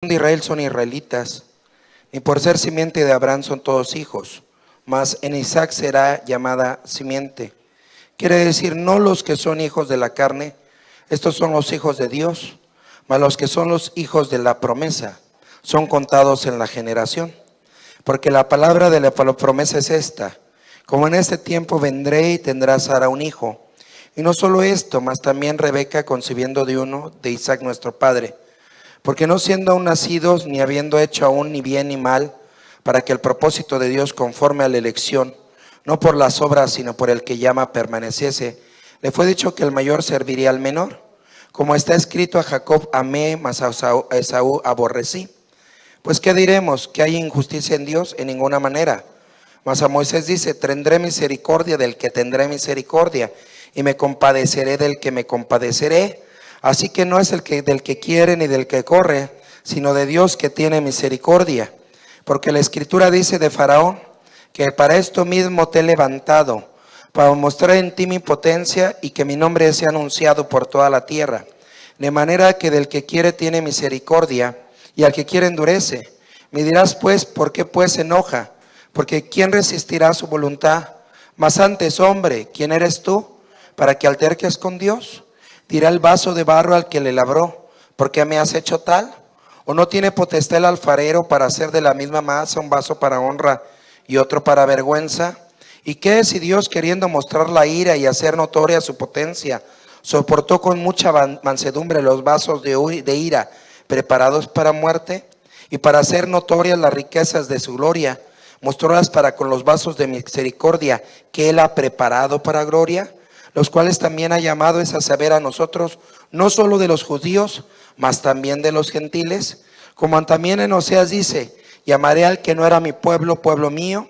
de Israel son israelitas, ni por ser simiente de Abraham son todos hijos, mas en Isaac será llamada simiente. Quiere decir, no los que son hijos de la carne, estos son los hijos de Dios, mas los que son los hijos de la promesa, son contados en la generación. Porque la palabra de la promesa es esta: como en este tiempo vendré y tendrá Sara un hijo. Y no solo esto, mas también Rebeca concibiendo de uno, de Isaac nuestro padre. Porque no siendo aún nacidos, ni habiendo hecho aún ni bien ni mal, para que el propósito de Dios conforme a la elección, no por las obras, sino por el que llama, permaneciese, le fue dicho que el mayor serviría al menor. Como está escrito: a Jacob amé, mas a Esaú aborrecí. Pues ¿qué diremos? ¿Que hay injusticia en Dios? En ninguna manera. Mas a Moisés dice: tendré misericordia del que tendré misericordia, y me compadeceré del que me compadeceré. Así que no es del que quiere ni del que corre, sino de Dios que tiene misericordia. Porque la Escritura dice de Faraón, que para esto mismo te he levantado, para mostrar en ti mi potencia y que mi nombre sea anunciado por toda la tierra. De manera que del que quiere tiene misericordia, y al que quiere endurece. Me dirás pues, ¿por qué pues se enoja? Porque ¿quién resistirá su voluntad? Mas antes, hombre, ¿quién eres tú para que alterques con Dios? Dirá el vaso de barro al que le labró: ¿por qué me has hecho tal? ¿O no tiene potestad el alfarero para hacer de la misma masa un vaso para honra y otro para vergüenza? ¿Y qué si Dios, queriendo mostrar la ira y hacer notoria su potencia, soportó con mucha mansedumbre los vasos de ira preparados para muerte? Y para hacer notorias las riquezas de su gloria, mostrólas para con los vasos de misericordia que él ha preparado para gloria, los cuales también ha llamado, es a saber, a nosotros, no solo de los judíos, mas también de los gentiles. Como también en Oseas dice: llamaré al que no era mi pueblo, pueblo mío,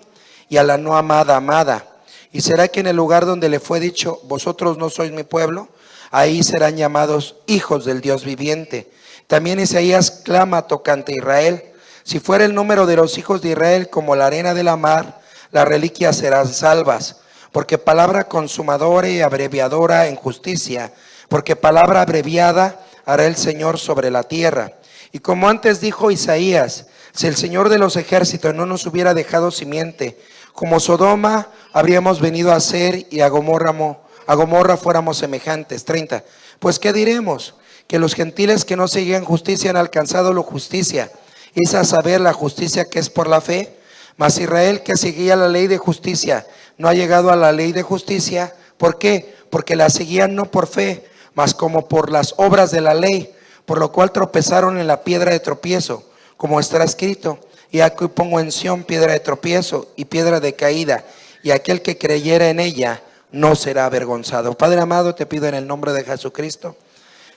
y a la no amada, amada. Y será que en el lugar donde le fue dicho: vosotros no sois mi pueblo, ahí serán llamados hijos del Dios viviente. También Isaías clama tocante a Israel: si fuera el número de los hijos de Israel como la arena de la mar, las reliquias serán salvas. Porque palabra consumadora y abreviadora en justicia, porque palabra abreviada hará el Señor sobre la tierra. Y como antes dijo Isaías: si el Señor de los ejércitos no nos hubiera dejado simiente, como Sodoma habríamos venido a ser, y a Gomorra fuéramos semejantes. 30. Pues ¿qué diremos? Que los gentiles que no seguían justicia han alcanzado la justicia, es a saber, la justicia que es por la fe. Mas Israel, que seguía la ley de justicia, no ha llegado a la ley de justicia. ¿Por qué? Porque la seguían no por fe, mas como por las obras de la ley, por lo cual tropezaron en la piedra de tropiezo, como está escrito: y aquí pongo en Sión piedra de tropiezo y piedra de caída, y aquel que creyera en ella no será avergonzado. Padre amado, te pido en el nombre de Jesucristo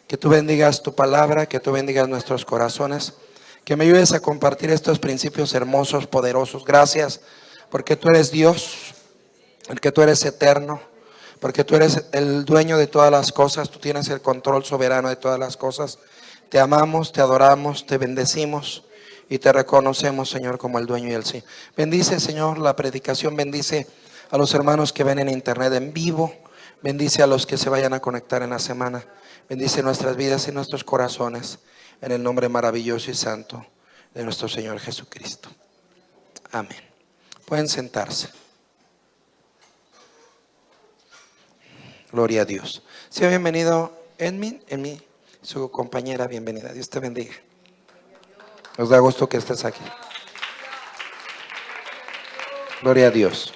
que tú bendigas tu palabra, que tú bendigas nuestros corazones, que me ayudes a compartir estos principios hermosos, poderosos. Gracias porque tú eres Dios, porque tú eres eterno, porque tú eres el dueño de todas las cosas, tú tienes el control soberano de todas las cosas. Te amamos, te adoramos, te bendecimos y te reconocemos, Señor, como el dueño y el sí. Bendice, Señor, la predicación, bendice a los hermanos que ven en internet en vivo, bendice a los que se vayan a conectar en la semana, bendice nuestras vidas y nuestros corazones, en el nombre maravilloso y santo de nuestro Señor Jesucristo. Amén. Pueden sentarse. Gloria a Dios. Sea bienvenido Edmin, su compañera, bienvenida. Dios te bendiga. Nos da gusto que estés aquí. Gloria a Dios.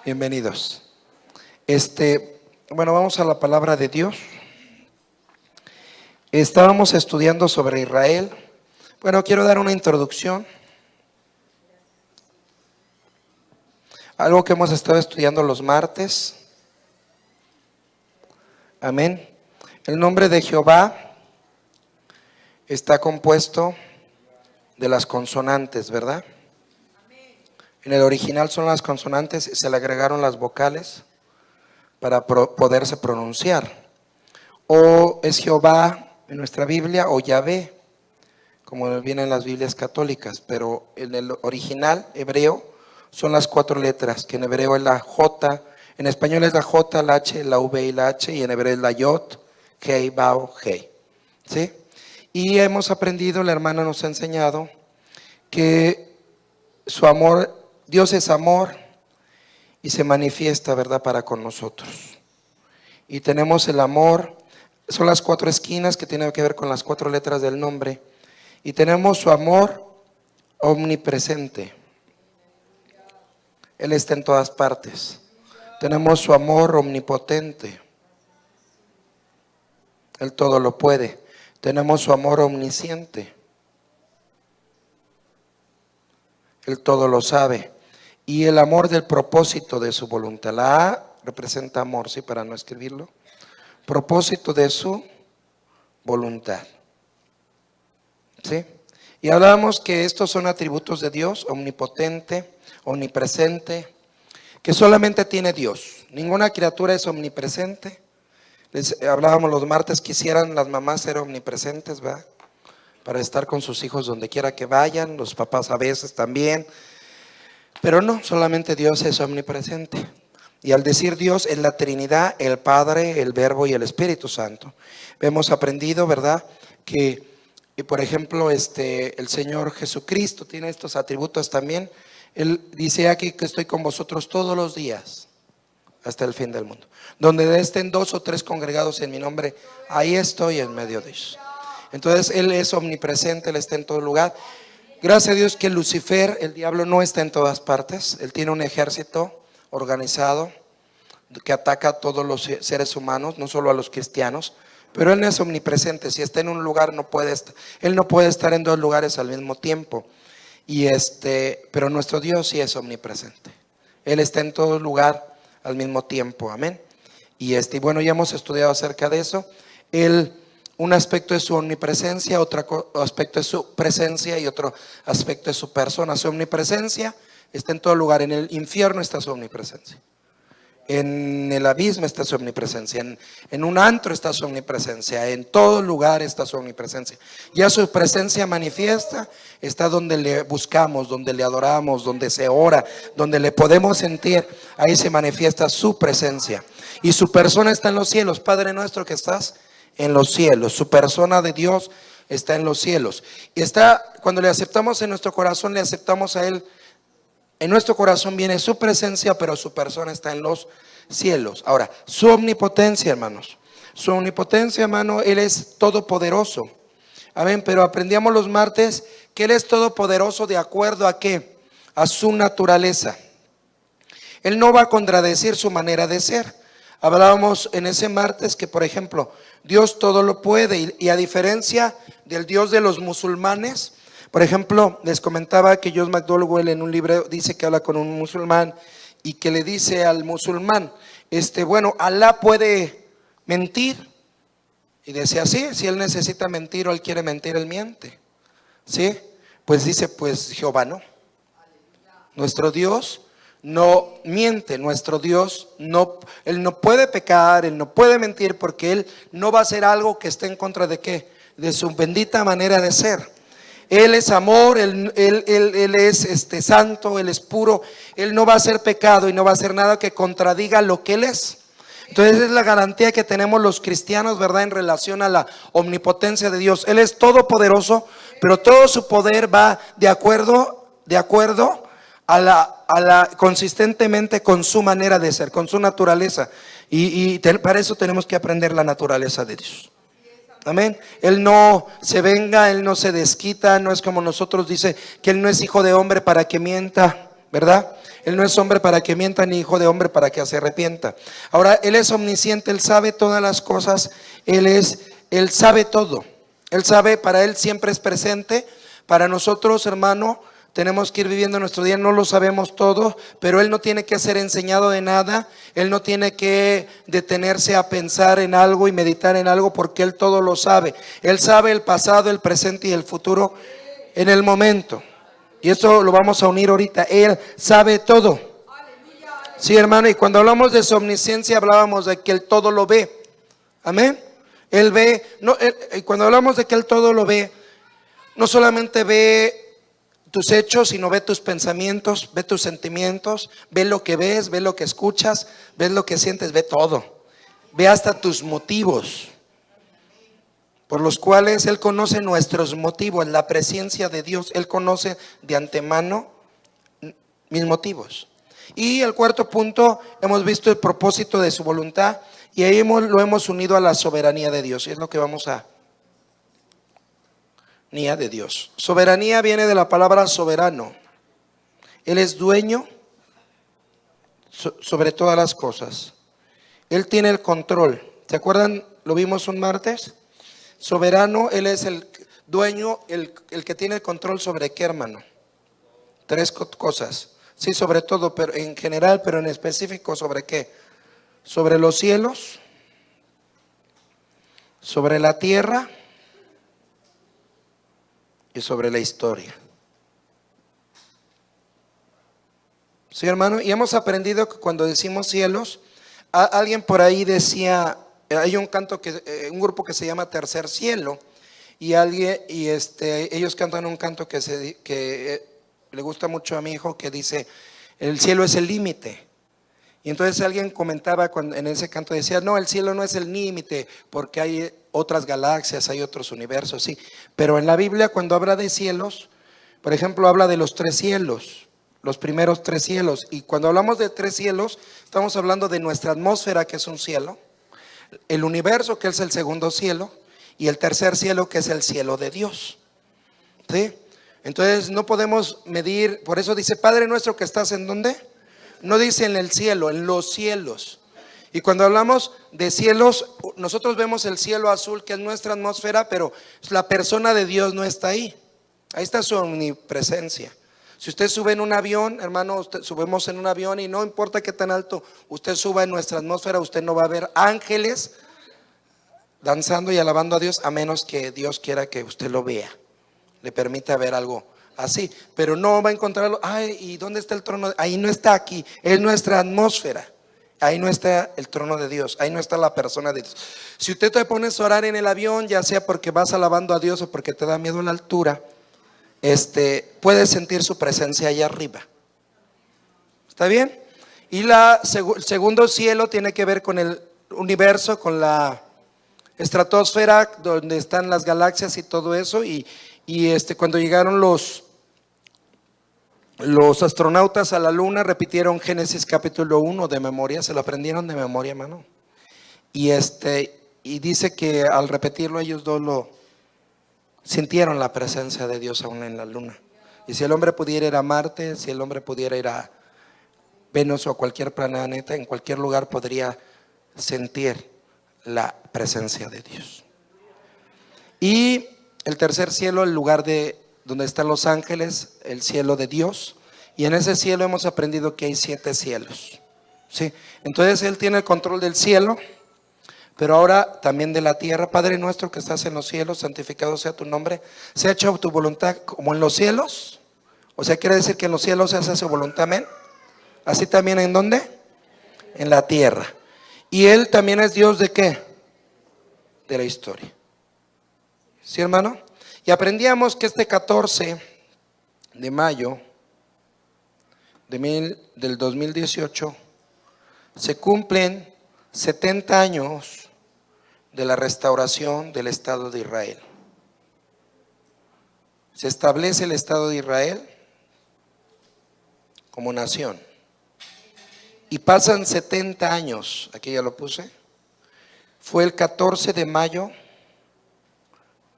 Bienvenidos. Bueno, vamos a la palabra de Dios. Estábamos estudiando sobre Israel. Bueno, quiero dar una introducción. Algo que hemos estado estudiando los martes. Amén. El nombre de Jehová está compuesto de las consonantes, ¿verdad? En el original son las consonantes y se le agregaron las vocales para poderse pronunciar. O es Jehová en nuestra Biblia, o Yahvé, como viene en las Biblias católicas, pero en el original hebreo son las 4 letras, que en hebreo es la J, en español es la J, la H, la V y la H, y en hebreo es la Yod, Hei, Bao, Hei. ¿Sí? Y hemos aprendido, la hermana nos ha enseñado que su amor, Dios es amor y se manifiesta, ¿verdad?, para con nosotros. Y tenemos el amor, son las 4 esquinas que tienen que ver con las 4 letras del nombre. Y tenemos su amor omnipresente. Él está en todas partes. Tenemos su amor omnipotente. Él todo lo puede. Tenemos su amor omnisciente. Él todo lo sabe. Y el amor del propósito de su voluntad. La A representa amor, ¿sí? Para no escribirlo. Propósito de su voluntad. ¿Sí? Y hablábamos que estos son atributos de Dios: omnipotente, omnipresente, que solamente tiene Dios. Ninguna criatura es omnipresente. Les hablábamos los martes, quisieran las mamás ser omnipresentes, ¿verdad? Para estar con sus hijos donde quiera que vayan, los papás a veces también. Pero no, solamente Dios es omnipresente. Y al decir Dios, es la Trinidad, el Padre, el Verbo y el Espíritu Santo. Hemos aprendido, ¿verdad?, que, por ejemplo, el Señor Jesucristo tiene estos atributos también. Él dice aquí que estoy con vosotros todos los días, hasta el fin del mundo. Donde estén 2 o 3 congregados en mi nombre, ahí estoy en medio de ellos. Entonces Él es omnipresente, Él está en todo lugar. Gracias a Dios que Lucifer, el diablo, no está en todas partes. Él tiene un ejército organizado que ataca a todos los seres humanos, no solo a los cristianos. Pero Él no es omnipresente. Si está en un lugar, Él no puede estar en 2 lugares al mismo tiempo. Pero nuestro Dios sí es omnipresente. Él está en todo lugar al mismo tiempo, amén. Y bueno, ya hemos estudiado acerca de eso. Un aspecto es su omnipresencia, otro aspecto es su presencia y otro aspecto es su persona. Su omnipresencia está en todo lugar. En el infierno está su omnipresencia. En el abismo está su omnipresencia. En un antro está su omnipresencia. En todo lugar está su omnipresencia. Ya su presencia manifiesta está donde le buscamos, donde le adoramos, donde se ora, donde le podemos sentir. Ahí se manifiesta su presencia. Y su persona está en los cielos. Padre nuestro que estás en los cielos. Su persona de Dios está en los cielos. Y cuando le aceptamos en nuestro corazón, le aceptamos a Él. En nuestro corazón viene su presencia, pero su persona está en los cielos. Ahora, su omnipotencia, hermanos. Su omnipotencia, hermano, Él es todopoderoso. Amén, pero aprendíamos los martes que Él es todopoderoso de acuerdo a ¿qué? A su naturaleza. Él no va a contradecir su manera de ser. Hablábamos en ese martes que, por ejemplo, Dios todo lo puede. Y a diferencia del Dios de los musulmanes, por ejemplo, les comentaba que Josh McDowell en un libro dice que habla con un musulmán y que le dice al musulmán, bueno, Alá puede mentir. Y decía, sí, si él necesita mentir o él quiere mentir, él miente. ¿Sí? Pues dice, pues Jehová no. Nuestro Dios no miente, nuestro Dios Él no puede pecar, Él no puede mentir, porque Él no va a hacer algo que esté en contra de ¿qué? De su bendita manera de ser. Él es amor, Él es santo, Él es puro. Él no va a hacer pecado y no va a hacer nada que contradiga lo que Él es. Entonces es la garantía que tenemos los cristianos, ¿verdad? En relación a la omnipotencia de Dios. Él es todopoderoso, pero todo su poder va de acuerdo consistentemente con su manera de ser, con su naturaleza. Para eso tenemos que aprender la naturaleza de Dios. Amén. Él no se venga, Él no se desquita, no es como nosotros, dice que Él no es hijo de hombre para que mienta, ¿verdad? Él no es hombre para que mienta, ni hijo de hombre para que se arrepienta. Ahora, Él es omnisciente, Él sabe todas las cosas, Él sabe todo. Él sabe, para Él siempre es presente. Para nosotros, hermano, tenemos que ir viviendo nuestro día, no lo sabemos todo, pero Él no tiene que ser enseñado de nada. Él no tiene que detenerse a pensar en algo y meditar en algo, porque Él todo lo sabe. Él sabe el pasado, el presente y el futuro en el momento. Y esto lo vamos a unir ahorita. Él sabe todo. Sí, hermano, y cuando hablamos de su omnisciencia hablábamos de que Él todo lo ve. Amén. Él ve, y cuando hablamos de que Él todo lo ve, no solamente ve tus hechos, sino ve tus pensamientos, ve tus sentimientos, ve lo que ves, ve lo que escuchas, ve lo que sientes, ve todo. Ve hasta tus motivos. por los cuales Él conoce nuestros motivos, la presencia de Dios. Él conoce de antemano mis motivos. Y el cuarto punto, hemos visto el propósito de su voluntad, y ahí lo hemos unido a la soberanía de Dios. Y es lo que vamos a... Soberanía de Dios. Soberanía viene de la palabra soberano. Él es dueño sobre todas las cosas. Él tiene el control. ¿Se acuerdan? Lo vimos un martes. Soberano, Él es el dueño, el que tiene el control sobre qué, hermano. Tres cosas. Sí, sobre todo, pero en general, pero en específico, ¿sobre qué? Sobre los cielos, sobre la tierra y sobre la historia. Sí, hermano, y hemos aprendido que cuando decimos cielos, alguien por ahí decía, hay un canto un grupo que se llama Tercer Cielo, y ellos cantan un canto que le gusta mucho a mi hijo, que dice, el cielo es el límite. Y entonces alguien comentaba en ese canto, decía, no, el cielo no es el límite, porque hay otras galaxias, hay otros universos, sí. Pero en la Biblia, cuando habla de cielos, por ejemplo, habla de los tres cielos, los primeros tres cielos. Y cuando hablamos de tres cielos, estamos hablando de nuestra atmósfera, que es un cielo, el universo, que es el segundo cielo, y el tercer cielo, que es el cielo de Dios. ¿Sí? Entonces no podemos medir, por eso dice, Padre nuestro que estás ¿en dónde? No dice en el cielo, en los cielos. Y cuando hablamos de cielos, nosotros vemos el cielo azul, que es nuestra atmósfera, pero la persona de Dios no está ahí. Ahí está su omnipresencia. Si usted sube en un avión, hermano, subimos en un avión y no importa qué tan alto usted suba en nuestra atmósfera, usted no va a ver ángeles danzando y alabando a Dios, a menos que Dios quiera que usted lo vea, le permita ver algo así, pero no va a encontrarlo. Ay, ¿y dónde está el trono? Ahí no está, aquí es nuestra atmósfera. Ahí no está el trono de Dios, ahí no está la persona de Dios. Si usted te pones a orar en el avión, ya sea porque vas alabando a Dios o porque te da miedo la altura, puedes sentir su presencia allá arriba. ¿Está bien? Y el segundo cielo tiene que ver con el universo, con la estratosfera, donde están las galaxias y todo eso. Y cuando llegaron los astronautas a la luna, repitieron Génesis capítulo 1 de memoria, se lo aprendieron de memoria, hermano. Y dice que al repetirlo ellos dos sintieron la presencia de Dios aún en la luna. Y si el hombre pudiera ir a Marte, si el hombre pudiera ir a Venus o a cualquier planeta, en cualquier lugar podría sentir la presencia de Dios. Y el tercer cielo, el lugar donde están los ángeles, el cielo de Dios. Y en ese cielo hemos aprendido que hay 7 cielos. ¿Sí? Entonces Él tiene el control del cielo, pero ahora también de la tierra. Padre nuestro que estás en los cielos, santificado sea tu nombre. Sea hecha tu voluntad como en los cielos. O sea, quiere decir que en los cielos se hace su voluntad, amén. Así también, ¿en dónde? En la tierra. Y Él también es Dios ¿de qué? De la historia. ¿Sí, hermano? Y aprendíamos que este 14 de mayo del 2018 se cumplen 70 años de la restauración del Estado de Israel. Se establece el Estado de Israel como nación. Y pasan 70 años, aquí ya lo puse, fue el 14 de mayo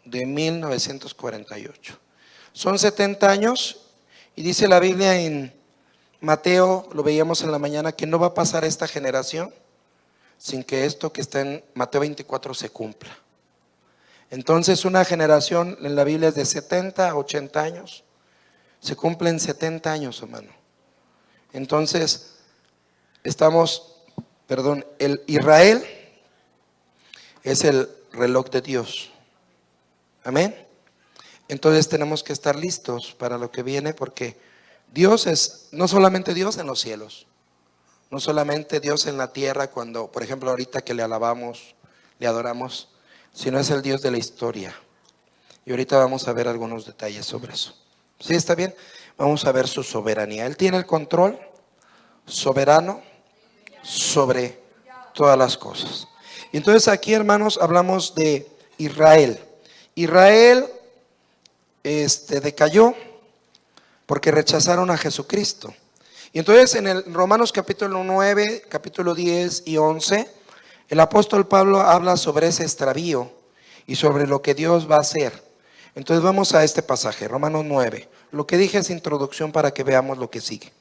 de 1948. Son 70 años y dice la Biblia en Mateo, lo veíamos en la mañana, que no va a pasar esta generación sin que esto que está en Mateo 24 se cumpla. Entonces una generación en la Biblia es de 70 a 80 años. Se cumplen 70 años, hermano. Entonces el Israel es el reloj de Dios. Amén. Entonces tenemos que estar listos para lo que viene, porque Dios es no solamente Dios en los cielos, no solamente Dios en la tierra, cuando por ejemplo ahorita que le alabamos, le adoramos, sino es el Dios de la historia. Y ahorita vamos a ver algunos detalles sobre eso. ¿Sí está bien? Vamos a ver su soberanía. Él tiene el control soberano sobre todas las cosas. Entonces aquí, hermanos, hablamos de Israel. Israel decayó porque rechazaron a Jesucristo. Y entonces en el Romanos capítulo 9, capítulo 10 y 11, el apóstol Pablo habla sobre ese extravío y sobre lo que Dios va a hacer. Entonces vamos a este pasaje, Romanos 9. Lo que dije es introducción para que veamos lo que sigue.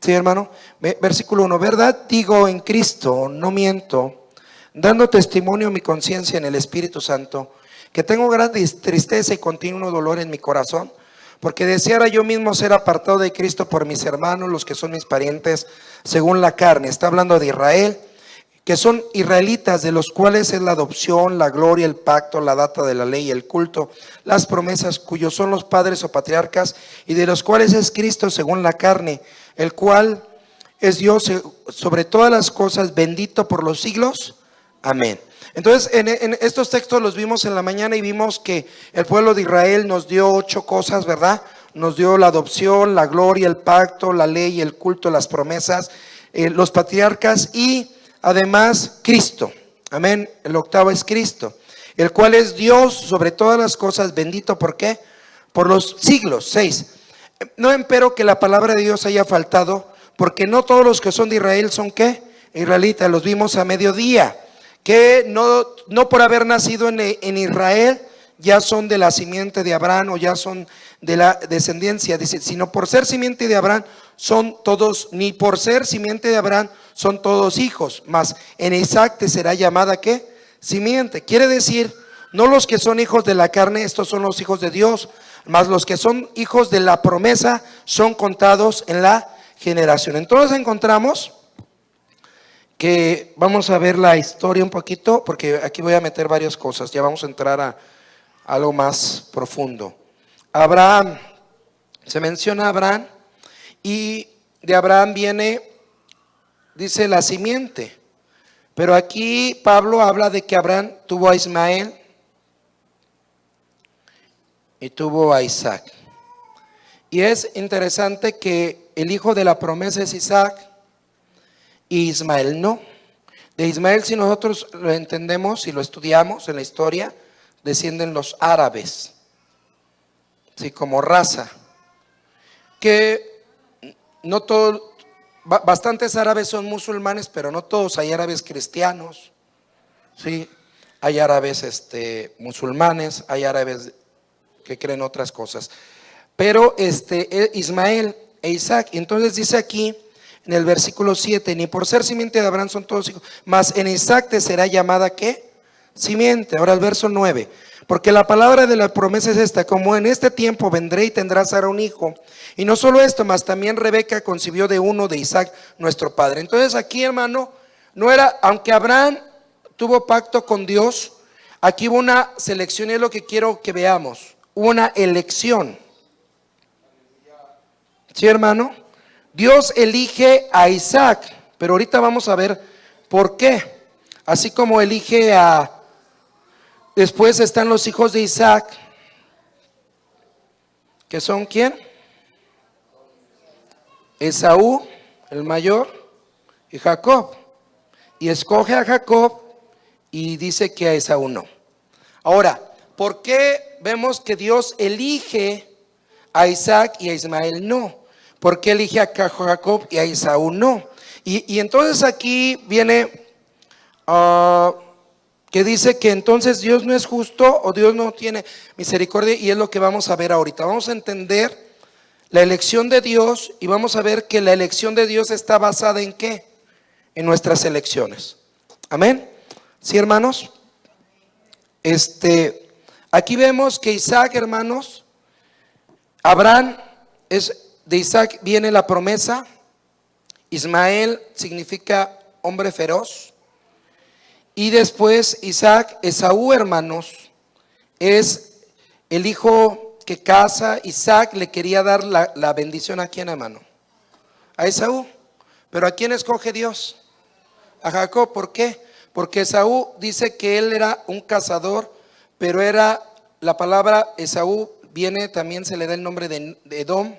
Sí, hermano. Versículo 1. Verdad digo en Cristo, no miento, dando testimonio mi conciencia en el Espíritu Santo, que tengo gran tristeza y continuo dolor en mi corazón, porque deseara yo mismo ser apartado de Cristo por mis hermanos, los que son mis parientes según la carne. Está hablando de Israel, que son israelitas, de los cuales es la adopción, la gloria, el pacto, la data de la ley, el culto, las promesas, cuyos son los padres o patriarcas, y de los cuales es Cristo según la carne, el cual es Dios sobre todas las cosas, bendito por los siglos. Amén. Entonces en estos textos los vimos en la mañana y vimos que el pueblo de Israel nos dio 8 cosas, ¿verdad? Nos dio la adopción, la gloria, el pacto, la ley, el culto, las promesas, los patriarcas y además Cristo. Amén. El octavo es Cristo, el cual es Dios sobre todas las cosas, bendito ¿por qué? Por los siglos. 6. No empero que la palabra de Dios haya faltado, porque no todos los que son de Israel son ¿qué? Israelitas. Los vimos a mediodía, que no por haber nacido en Israel ya son de la simiente de Abraham o ya son de la descendencia, dice, sino por ser simiente de Abraham son todos, ni por ser simiente de Abraham son todos hijos, mas en Isaac te será llamada ¿qué? Simiente. Quiere decir, no los que son hijos de la carne, estos son los hijos de Dios, mas los que son hijos de la promesa son contados en la generación. Entonces encontramos que vamos a ver la historia un poquito, porque aquí voy a meter varias cosas, ya vamos a entrar a algo más profundo. Abraham, se menciona Abraham, y de Abraham viene, dice la simiente, pero aquí Pablo habla de que Abraham tuvo a Ismael y tuvo a Isaac. Y es interesante que el hijo de la promesa es Isaac y Ismael no. De Ismael, si nosotros lo entendemos y lo estudiamos en la historia, descienden los árabes, sí, como raza, que no todos, bastantes árabes son musulmanes, pero no todos. Hay árabes cristianos, sí, hay árabes musulmanes, hay árabes que creen otras cosas, pero Ismael e Isaac. Entonces dice aquí en el versículo 7, ni por ser simiente de Abraham son todos hijos, mas en Isaac te será llamada ¿qué? Simiente. Ahora el verso 9, porque la palabra de la promesa es esta, como en este tiempo vendré y tendrás Sara un hijo, y no solo esto, mas también Rebeca concibió de uno de Isaac nuestro padre. Entonces aquí, hermano, no era, aunque Abraham tuvo pacto con Dios, aquí hubo una selección, y es lo que quiero que veamos, hubo una elección. ¿Sí, hermano? Dios elige a Isaac, pero ahorita vamos a ver por qué. Así como elige después están los hijos de Isaac, que son ¿quién? Esaú, el mayor, y Jacob. Y escoge a Jacob y dice que a Esaú no. Ahora, ¿por qué vemos que Dios elige a Isaac y a Ismael no? ¿Por qué elige a Jacob y a Esaú no? Y entonces aquí viene que dice que entonces Dios no es justo o Dios no tiene misericordia, y es lo que vamos a ver ahorita. Vamos a entender la elección de Dios y vamos a ver que la elección de Dios está basada en ¿qué? En nuestras elecciones. Amén. ¿Sí, hermanos? Aquí vemos que Isaac, hermanos, Abraham de Isaac viene la promesa. Ismael significa hombre feroz. Y después Isaac, Esaú, hermanos, es el hijo que casa. Isaac le quería dar la bendición a quién, hermano, a Esaú. Pero ¿a quién escoge Dios? A Jacob. ¿Por qué? Porque Esaú dice que él era un cazador, pero era, la palabra Esaú viene, también se le da el nombre de Edom,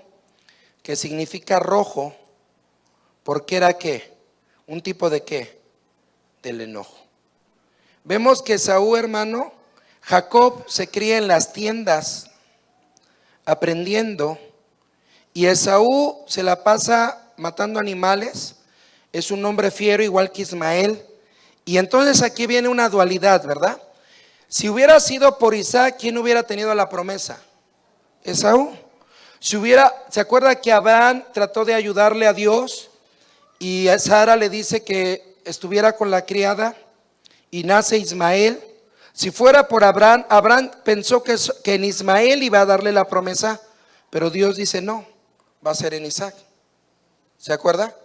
que significa rojo, porque era ¿qué? Un tipo de ¿qué? Del enojo. Vemos que Esaú, hermano, Jacob se cría en las tiendas aprendiendo, y Esaú se la pasa matando animales. Es un hombre fiero igual que Ismael. Y entonces aquí viene una dualidad, ¿verdad? Si hubiera sido por Isaac, ¿quién hubiera tenido la promesa? Esaú. ¿Se acuerda que Abraham trató de ayudarle a Dios y a Sara le dice que estuviera con la criada y nace Ismael? Si fuera por Abraham, Abraham pensó que en Ismael iba a darle la promesa, pero Dios dice no, va a ser en Isaac. ¿Se acuerda?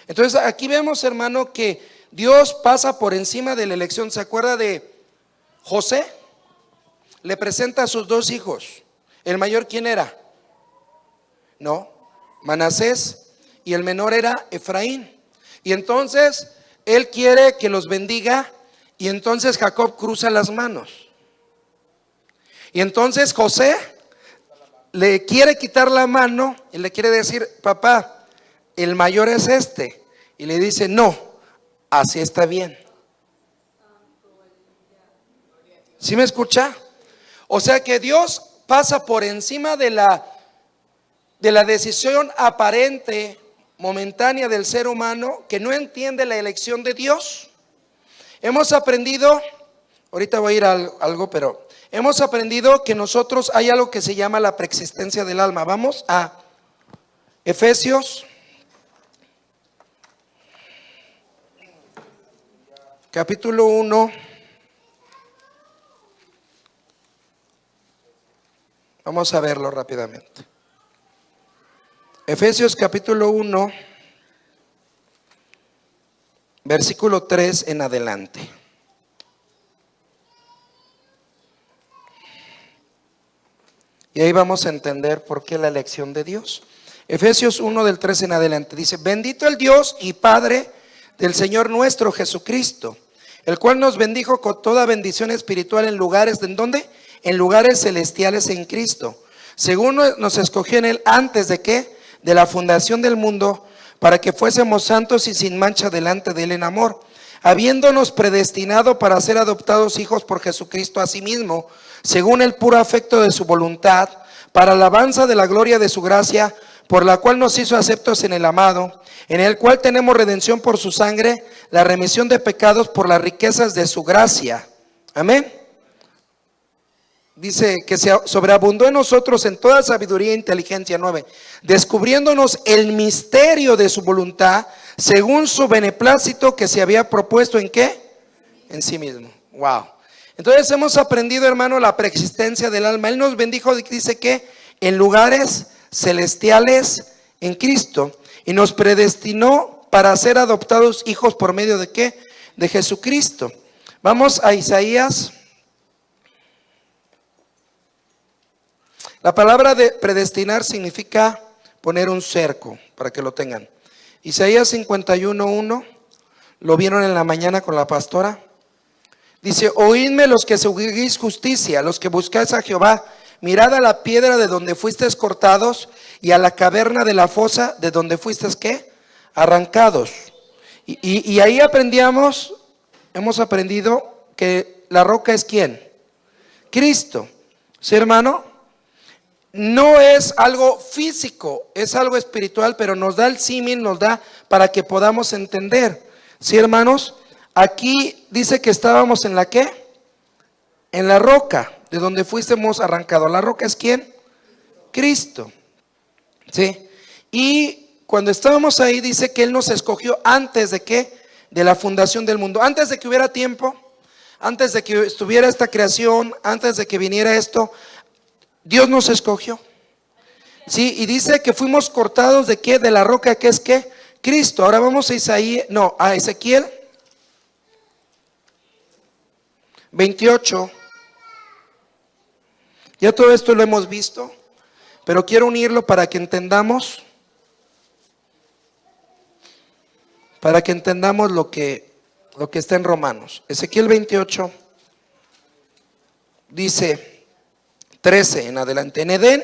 Entonces aquí vemos, hermano, que Dios pasa por encima de la elección. ¿Se acuerda de José? Le presenta a sus dos hijos. ¿El mayor quién era? No, Manasés. Y el menor era Efraín. Y entonces él quiere que los bendiga. Y entonces Jacob cruza las manos. Y entonces José le quiere quitar la mano y le quiere decir: papá, el mayor es este. Y le dice: no, así está bien. ¿Sí me escucha? O sea que Dios pasa por encima de la decisión aparente, momentánea del ser humano, que no entiende la elección de Dios. Hemos aprendido, ahorita voy a ir a algo, pero hemos aprendido que nosotros hay algo que se llama la preexistencia del alma. Vamos a Efesios capítulo 1. Vamos a verlo rápidamente. Efesios capítulo 1, versículo 3 en adelante. Y ahí vamos a entender por qué la elección de Dios. Efesios 1 del 3 en adelante dice: bendito el Dios y Padre del Señor nuestro Jesucristo, el cual nos bendijo con toda bendición espiritual en lugares, ¿en dónde? En lugares celestiales en Cristo, según nos escogió en él antes de ¿qué? De la fundación del mundo, para que fuésemos santos y sin mancha delante de él en amor, habiéndonos predestinado para ser adoptados hijos por Jesucristo a sí mismo, según el puro afecto de su voluntad, para alabanza de la gloria de su gracia, por la cual nos hizo aceptos en el amado, en el cual tenemos redención por su sangre, la remisión de pecados por las riquezas de su gracia. Amén. Dice que se sobreabundó en nosotros en toda sabiduría e inteligencia. 9, descubriéndonos el misterio de su voluntad, según su beneplácito que se había propuesto ¿en qué? En sí mismo. Wow. Entonces hemos aprendido, hermano, la preexistencia del alma. Él nos bendijo, dice que en lugares celestiales en Cristo, y nos predestinó para ser adoptados hijos por medio de ¿qué? De Jesucristo. Vamos a Isaías. La palabra de predestinar significa poner un cerco, para que lo tengan. Isaías 51:1, lo vieron en la mañana con la pastora. Dice: oídme los que seguís justicia, los que buscáis a Jehová, mirad a la piedra de donde fuisteis cortados, y a la caverna de la fosa de donde fuisteis ¿qué? Arrancados. Y ahí hemos aprendido que la roca es ¿quién? Cristo. ¿Sí, hermano? No es algo físico, es algo espiritual, pero nos da el símil, nos da para que podamos entender. ¿Sí, hermanos? Aquí dice que estábamos en la ¿qué? En la roca, de donde fuésemos arrancados. ¿La roca es quién? Cristo. ¿Sí? Y cuando estábamos ahí dice que Él nos escogió antes de ¿qué? De la fundación del mundo. Antes de que hubiera tiempo, antes de que estuviera esta creación, antes de que viniera esto, Dios nos escogió. Sí, y dice que fuimos cortados de ¿qué? De la roca que es ¿qué? Cristo. Ahora vamos a Ezequiel 28. Ya todo esto lo hemos visto, pero quiero unirlo para que entendamos lo que está en Romanos. Ezequiel 28 dice 13 en adelante: en Edén,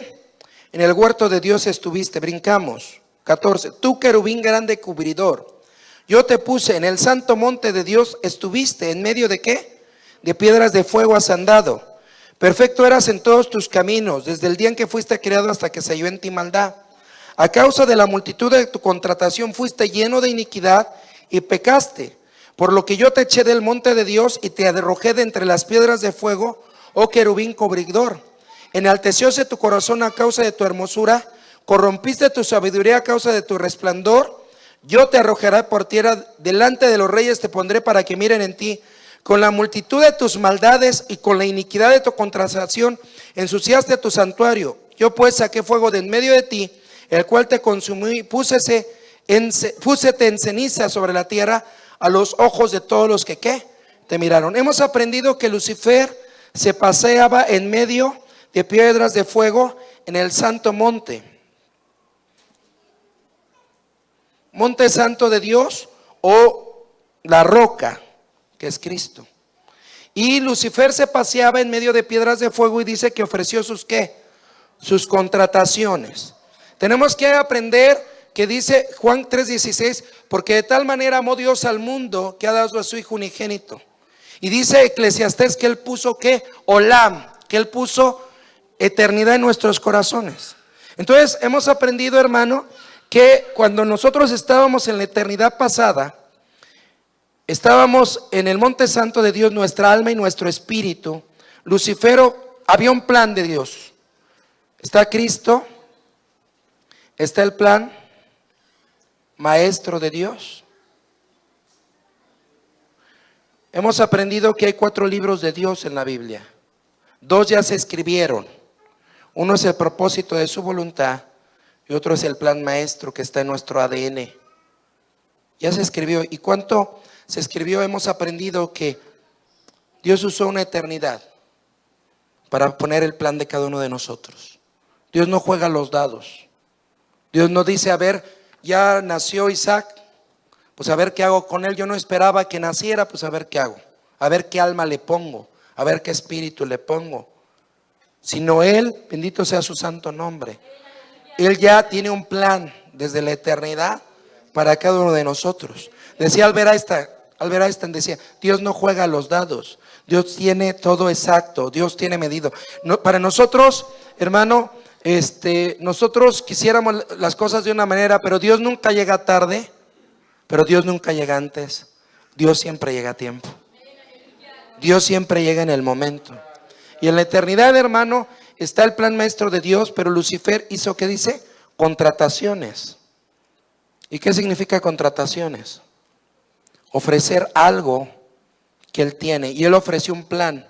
en el huerto de Dios estuviste. Brincamos. 14, tú querubín grande cubridor, yo te puse en el santo monte de Dios, estuviste en medio de ¿qué? De piedras de fuego has andado. Perfecto eras en todos tus caminos, desde el día en que fuiste creado hasta que se halló en ti maldad. A causa de la multitud de tu contratación fuiste lleno de iniquidad y pecaste. Por lo que yo te eché del monte de Dios y te arrojé de entre las piedras de fuego, oh querubín cubridor. Enaltecióse tu corazón a causa de tu hermosura, corrompiste tu sabiduría a causa de tu resplandor. Yo te arrojaré por tierra, delante de los reyes te pondré para que miren en ti. Con la multitud de tus maldades y con la iniquidad de tu contratación ensuciaste tu santuario. Yo pues saqué fuego de en medio de ti, el cual te consumí, y púsete en ceniza sobre la tierra a los ojos de todos los que ¿qué? Te miraron. Hemos aprendido que Lucifer se paseaba en medio de piedras de fuego en el santo monte. Monte santo de Dios o la roca, que es Cristo. Y Lucifer se paseaba en medio de piedras de fuego y dice que ofreció sus ¿qué? Sus contrataciones. Tenemos que aprender que dice Juan 3:16, porque de tal manera amó Dios al mundo que ha dado a su Hijo unigénito. Y dice Eclesiastés que Él puso ¿qué? Olam, que Él puso eternidad en nuestros corazones. Entonces hemos aprendido, hermano, que cuando nosotros estábamos en la eternidad pasada, estábamos en el monte santo de Dios, nuestra alma y nuestro espíritu. Lucifero, había un plan de Dios. Está Cristo, está el plan maestro de Dios. Hemos aprendido que hay 4 libros de Dios en la Biblia. 2 ya se escribieron. Uno es el propósito de su voluntad y otro es el plan maestro que está en nuestro ADN. Ya se escribió. ¿Y cuánto se escribió? Hemos aprendido que Dios usó una eternidad para poner el plan de cada uno de nosotros. Dios no juega los dados. Dios no dice, a ver, ya nació Isaac, pues a ver qué hago con él. Yo no esperaba que naciera, pues a ver qué hago. A ver qué alma le pongo, a ver qué espíritu le pongo. Sino Él, bendito sea su santo nombre, Él ya tiene un plan desde la eternidad para cada uno de nosotros. Decía Albert Einstein decía, Dios no juega los dados, Dios tiene todo exacto, Dios tiene medido. No, para nosotros, hermano, nosotros quisiéramos las cosas de una manera, pero Dios nunca llega tarde, pero Dios nunca llega antes, Dios siempre llega a tiempo. Dios siempre llega en el momento. Y en la eternidad, hermano, está el plan maestro de Dios, pero Lucifer hizo, ¿qué dice? Contrataciones. ¿Y qué significa contrataciones? Ofrecer algo que él tiene. Y él ofreció un plan.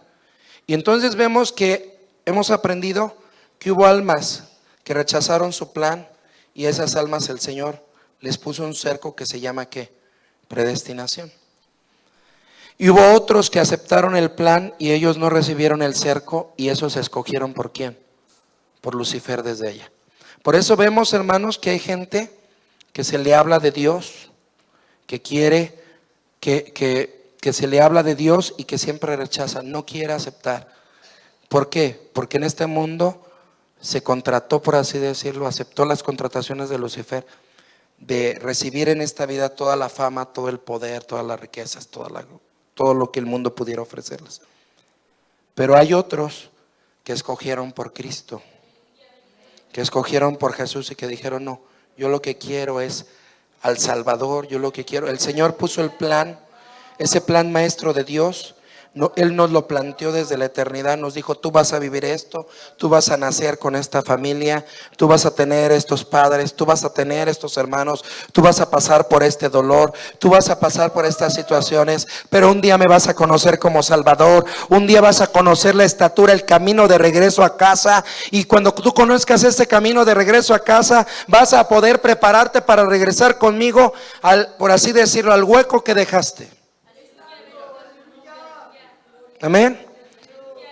Y entonces vemos que hemos aprendido que hubo almas que rechazaron su plan, y esas almas el Señor les puso un cerco que se llama ¿qué? Predestinación. Y hubo otros que aceptaron el plan y ellos no recibieron el cerco, y esos se escogieron ¿por quién? Por Lucifer desde ella. Por eso vemos, hermanos, que hay gente que se le habla de Dios, que quiere que se le habla de Dios y que siempre rechaza, no quiere aceptar. ¿Por qué? Porque en este mundo se contrató, por así decirlo, aceptó las contrataciones de Lucifer, de recibir en esta vida toda la fama, todo el poder, todas las riquezas, todo lo que el mundo pudiera ofrecerles. Pero hay otros que escogieron por Cristo, que escogieron por Jesús y que dijeron, no, yo lo que quiero es al Salvador, yo lo que quiero. El Señor puso el plan, ese plan maestro de Dios. No, Él nos lo planteó desde la eternidad, nos dijo, tú vas a vivir esto, tú vas a nacer con esta familia, tú vas a tener estos padres, tú vas a tener estos hermanos, tú vas a pasar por este dolor, tú vas a pasar por estas situaciones, pero un día me vas a conocer como Salvador, un día vas a conocer la estatura, el camino de regreso a casa, y cuando tú conozcas este camino de regreso a casa, vas a poder prepararte para regresar conmigo, por así decirlo, al hueco que dejaste. Amén.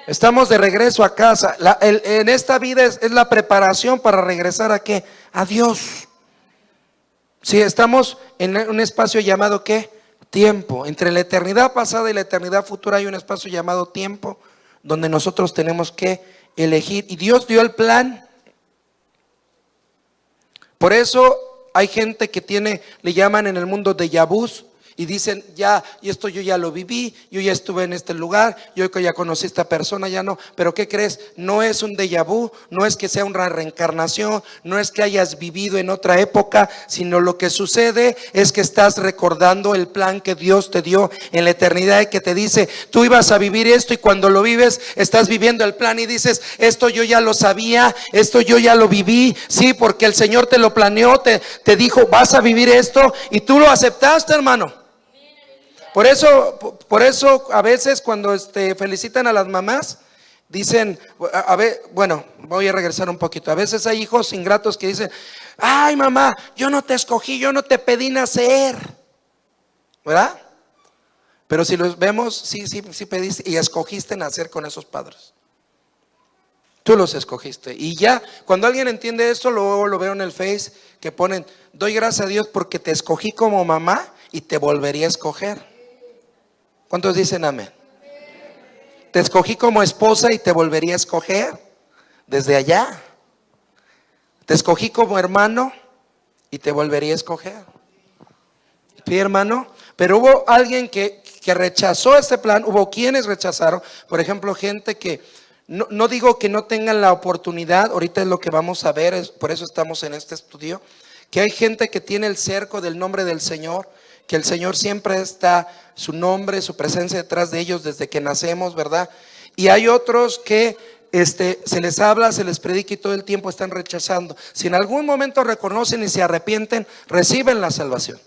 Estamos de regreso a casa. En esta vida es la preparación para regresar a ¿qué? A Dios. Si estamos en un espacio llamado ¿qué? Tiempo. Entre la eternidad pasada y la eternidad futura hay un espacio llamado tiempo, donde nosotros tenemos que elegir. Y Dios dio el plan. Por eso hay gente que le llaman en el mundo déjà vus, y dicen, ya, y esto yo ya lo viví, yo ya estuve en este lugar, yo ya conocí a esta persona, ya no. Pero ¿qué crees? No es un déjà vu, no es que sea una reencarnación, no es que hayas vivido en otra época, sino lo que sucede es que estás recordando el plan que Dios te dio en la eternidad, y que te dice, tú ibas a vivir esto, y cuando lo vives, estás viviendo el plan y dices, esto yo ya lo sabía, esto yo ya lo viví, sí, porque el Señor te lo planeó, te dijo, vas a vivir esto, y tú lo aceptaste, hermano. Por eso a veces cuando felicitan a las mamás, dicen, a ver, bueno, voy a regresar un poquito. A veces hay hijos ingratos que dicen, ay mamá, yo no te escogí, yo no te pedí nacer, ¿verdad? Pero si los vemos, sí pediste y escogiste nacer con esos padres. Tú los escogiste. Y ya, cuando alguien entiende esto, luego lo veo en el Face que ponen, doy gracias a Dios porque te escogí como mamá y te volvería a escoger. ¿Cuántos dicen amén? Te escogí como esposa y te volvería a escoger desde allá. Te escogí como hermano y te volvería a escoger. Sí, hermano. Pero hubo alguien que rechazó este plan. Hubo quienes rechazaron. Por ejemplo, gente que no digo que no tengan la oportunidad. Ahorita es lo que vamos a ver. Por eso estamos en este estudio. Que hay gente que tiene el cerco del nombre del Señor, que el Señor siempre está, su nombre, su presencia detrás de ellos desde que nacemos, ¿verdad? Y hay otros que se les habla, se les predica y todo el tiempo están rechazando. Si en algún momento reconocen y se arrepienten, reciben la salvación.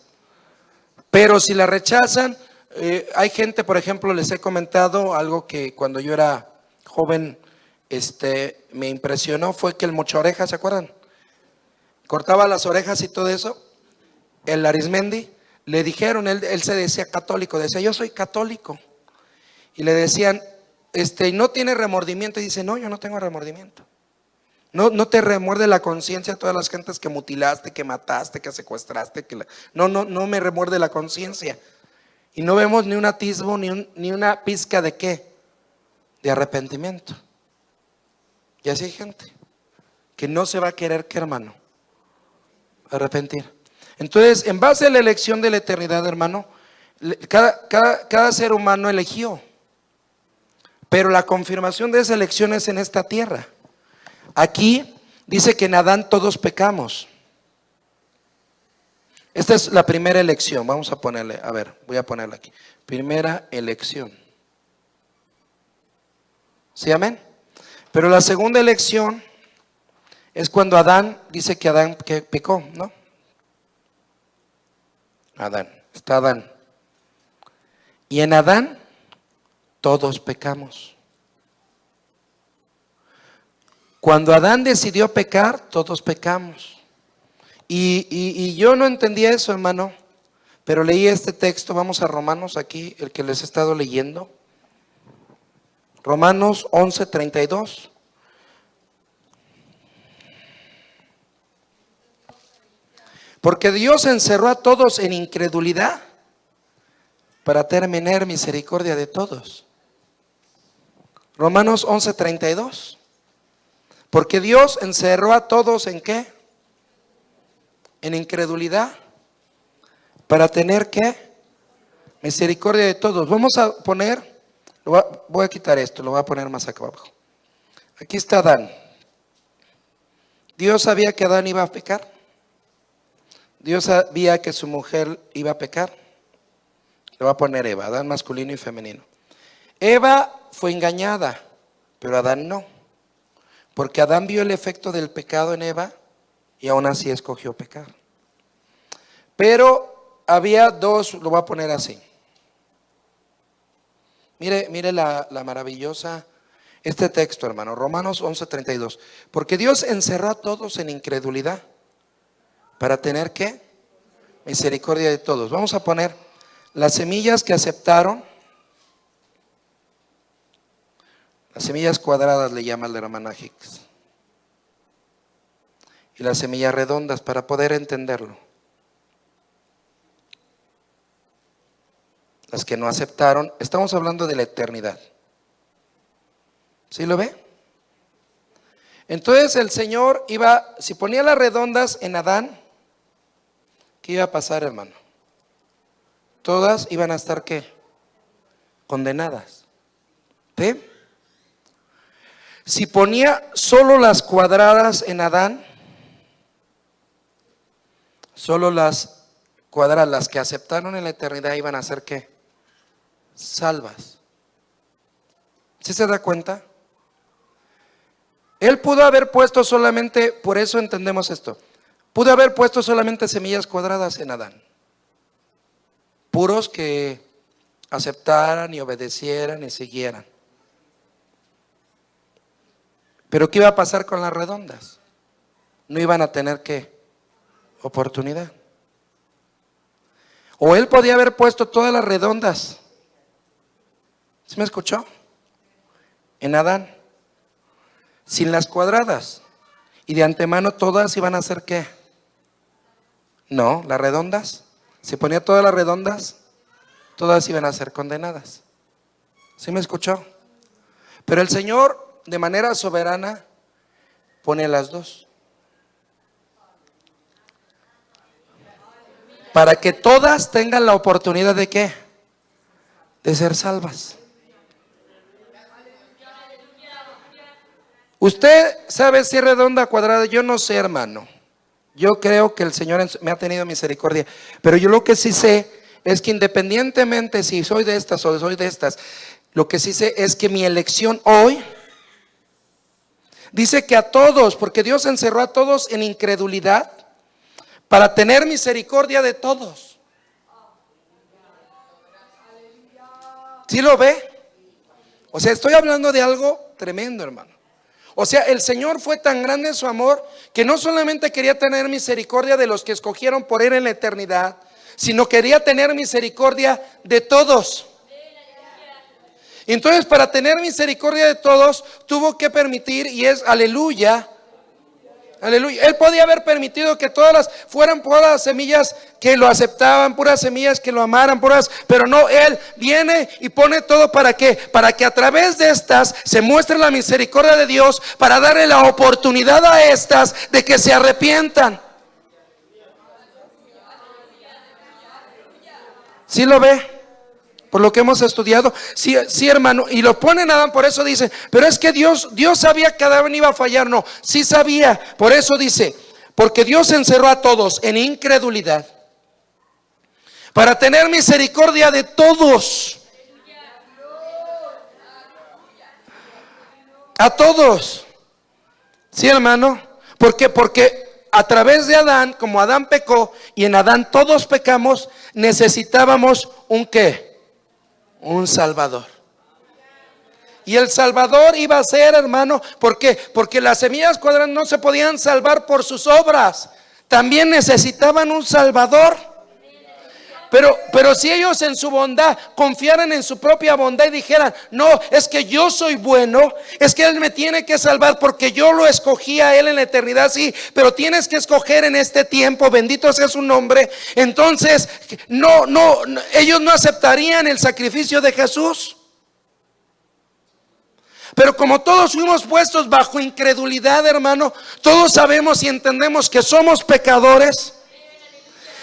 Pero si la rechazan, hay gente, por ejemplo, les he comentado algo que cuando yo era joven me impresionó, fue que el mocha oreja, ¿se acuerdan? Cortaba las orejas y todo eso. El Arismendi, le dijeron, él se decía católico, decía, yo soy católico. Y le decían, ¿no tiene remordimiento? Y dice, no, yo no tengo remordimiento. No te remuerde la conciencia a todas las gentes que mutilaste, que mataste, que secuestraste. No me remuerde la conciencia. Y no vemos ni un atisbo, ni una pizca de ¿qué? De arrepentimiento. Y así hay gente que no se va a querer, ¿qué, hermano? Arrepentir. Entonces, en base a la elección de la eternidad, hermano, cada ser humano eligió. Pero la confirmación de esa elección es en esta tierra. Aquí dice que en Adán todos pecamos. Esta es la primera elección. Vamos a ponerle, a ver, voy a ponerla aquí. Primera elección. ¿Sí, amén? Pero la segunda elección es cuando Adán, dice que Adán que pecó, ¿no? Adán, está Adán. Y en Adán todos pecamos. Cuando Adán decidió pecar, todos pecamos. Y yo no entendía eso, hermano, pero leí este texto. Vamos a Romanos aquí, el que les he estado leyendo. Romanos 11:32. Porque Dios encerró a todos en incredulidad para tener misericordia de todos. Romanos 11:32. Porque Dios encerró a todos ¿en qué? En incredulidad para tener ¿qué? Misericordia de todos. Vamos a poner, voy a quitar esto, lo voy a poner más acá abajo. Aquí está Adán. Dios sabía que Adán iba a pecar. Dios sabía que su mujer iba a pecar. Le voy a poner Eva, Adán masculino y femenino. Eva fue engañada, pero Adán no. Porque Adán vio el efecto del pecado en Eva y aún así escogió pecar. Pero había dos, lo voy a poner así. Mire la maravillosa, este texto, hermano, Romanos 11:32. Porque Dios encerró a todos en incredulidad para tener ¿qué? Misericordia de todos. Vamos a poner las semillas que aceptaron. Las semillas cuadradas le llama la hermana Hicks. Y las semillas redondas para poder entenderlo. Las que no aceptaron, estamos hablando de la eternidad. ¿Sí lo ve? Entonces el Señor iba, si ponía las redondas en Adán, ¿qué iba a pasar, hermano? todas iban a estar ¿qué? Condenadas. ¿Sí? Si ponía solo las cuadradas en Adán, solo las cuadradas, las que aceptaron en la eternidad, iban a ser ¿qué? Salvas. ¿Sí se da cuenta? Él pudo haber puesto solamente, por eso entendemos esto, pudo haber puesto solamente semillas cuadradas en Adán, puros que aceptaran y obedecieran y siguieran. Pero ¿qué iba a pasar con las redondas? No iban a tener ¿qué? Oportunidad. O él podía haber puesto todas las redondas. ¿Sí me escuchó? En Adán, sin las cuadradas. Y de antemano todas iban a ser ¿qué? No, las redondas. Si ponía todas las redondas, todas iban a ser condenadas. ¿Sí me escuchó? Pero el Señor, de manera soberana, pone las dos, para que todas tengan la oportunidad de ¿qué? De ser salvas. ¿Usted sabe si es redonda o cuadrada? Yo no sé, hermano. Yo creo que el Señor me ha tenido misericordia, pero yo lo que sí sé es que independientemente si soy de estas o soy de estas, lo que sí sé es que mi elección hoy dice que a todos, porque Dios encerró a todos en incredulidad para tener misericordia de todos. ¿Sí lo ve? O sea, estoy hablando de algo tremendo, hermano. O sea, el Señor fue tan grande en su amor que no solamente quería tener misericordia de los que escogieron por Él en la eternidad, sino quería tener misericordia de todos. Entonces, para tener misericordia de todos, tuvo que permitir, y es aleluya, aleluya. Él podía haber permitido que todas las fueran puras semillas que lo aceptaban, puras semillas que lo amaran, puras, pero no, Él viene y pone todo ¿para qué? Para que a través de estas se muestre la misericordia de Dios, para darle la oportunidad a estas de que se arrepientan. ¿Sí lo ve? Por lo que hemos estudiado, sí, sí, hermano, y lo ponen Adán, por eso dice, pero es que Dios sabía que Adán iba a fallar. No, sí sabía, por eso dice, porque Dios encerró a todos en incredulidad para tener misericordia de todos. A todos. Sí, hermano, ¿por qué? Porque a través de Adán, como Adán pecó y en Adán todos pecamos, necesitábamos un ¿qué? Un Salvador. Y el Salvador iba a ser, hermano, ¿por qué? Porque las semillas cuadradas no se podían salvar por sus obras, también necesitaban un Salvador. Pero si ellos en su bondad confiaran en su propia bondad y dijeran, no, es que yo soy bueno, es que Él me tiene que salvar porque yo lo escogí a Él en la eternidad, sí, pero tienes que escoger en este tiempo, bendito sea su nombre. Entonces, no, ellos no aceptarían el sacrificio de Jesús. Pero como todos fuimos puestos bajo incredulidad, hermano, todos sabemos y entendemos que somos pecadores.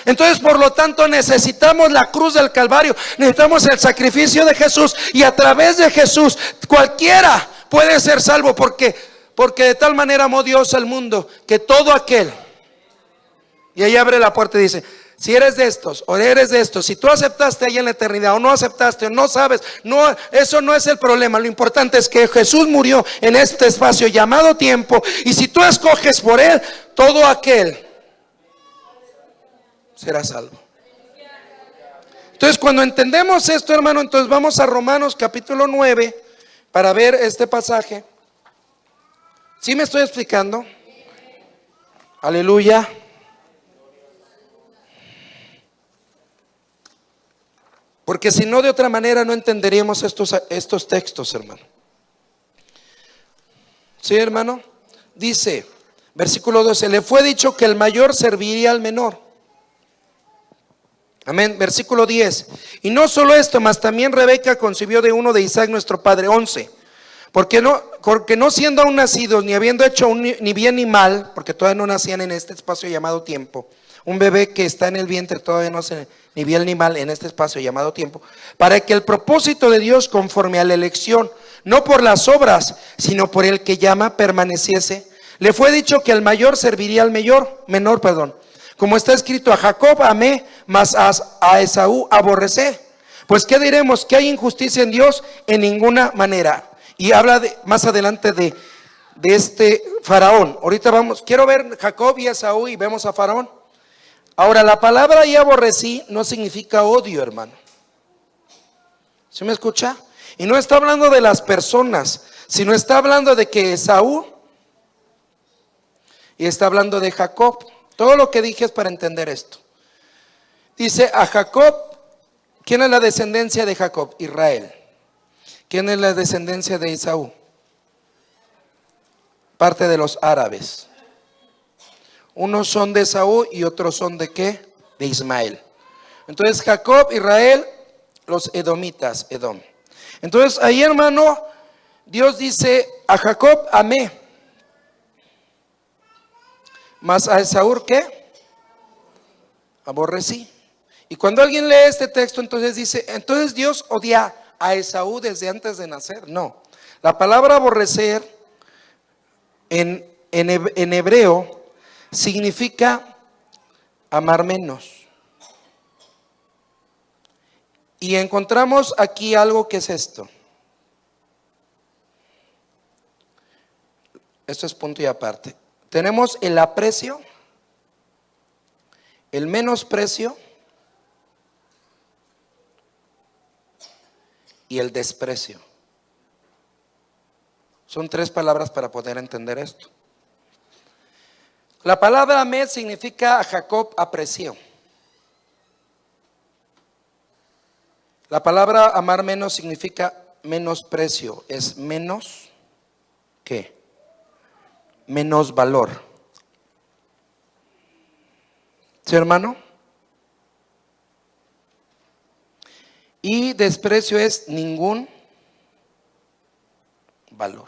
Entonces, por lo tanto, necesitamos la cruz del Calvario, necesitamos el sacrificio de Jesús, y a través de Jesús cualquiera puede ser salvo, porque de tal manera amó Dios al mundo que todo aquel, y ahí abre la puerta y dice, si eres de estos o eres de estos, si tú aceptaste ahí en la eternidad o no aceptaste o no sabes, no, eso no es el problema. Lo importante es que Jesús murió en este espacio llamado tiempo, y si tú escoges por Él, todo aquel será salvo. Entonces, cuando entendemos esto, hermano, entonces vamos a Romanos capítulo 9 para ver este pasaje. ¿Sí me estoy explicando? Aleluya. Porque si no, de otra manera no entenderíamos estos textos, hermano. ¿Sí, hermano? Dice, versículo 12, le fue dicho que el mayor serviría al menor. Amén. Versículo 10. Y no solo esto, mas también Rebeca concibió de uno de Isaac nuestro padre. 11. Porque no siendo aún nacidos, ni habiendo hecho ni bien ni mal, porque todavía no nacían en este espacio llamado tiempo. Un bebé que está en el vientre todavía no hace ni bien ni mal en este espacio llamado tiempo. Para que el propósito de Dios conforme a la elección, no por las obras, sino por el que llama, permaneciese. Le fue dicho que el mayor serviría al menor. Como está escrito, a Jacob amé, mas a Esaú aborrecé. Pues ¿qué diremos? ¿Que hay injusticia en Dios? En ninguna manera. Y habla más adelante de este faraón. Ahorita quiero ver Jacob y Esaú y vemos a faraón. Ahora, la palabra y aborrecí no significa odio, hermano. ¿Sí me escucha? Y no está hablando de las personas, sino está hablando de que Esaú y está hablando de Jacob. Todo lo que dije es para entender esto. Dice a Jacob, ¿quién es la descendencia de Jacob? Israel. ¿Quién es la descendencia de Esaú? Parte de los árabes. Unos son de Esaú y otros son de ¿qué? De Ismael. Entonces Jacob, Israel, los edomitas, Edom. Entonces ahí, hermano, Dios dice a Jacob amé, mas a Esaú ¿qué? Aborrecí. Y cuando alguien lee este texto, entonces dice, entonces Dios odia a Esaú desde antes de nacer. No, la palabra aborrecer en hebreo significa amar menos. Y encontramos aquí algo que es esto. Esto es punto y aparte. Tenemos el aprecio, el menosprecio y el desprecio. Son tres palabras para poder entender esto. La palabra amé significa a Jacob apreció. La palabra amar menos significa menosprecio. Es menos, ¿qué? Menos valor. ¿Sí, hermano? Y desprecio es ningún valor.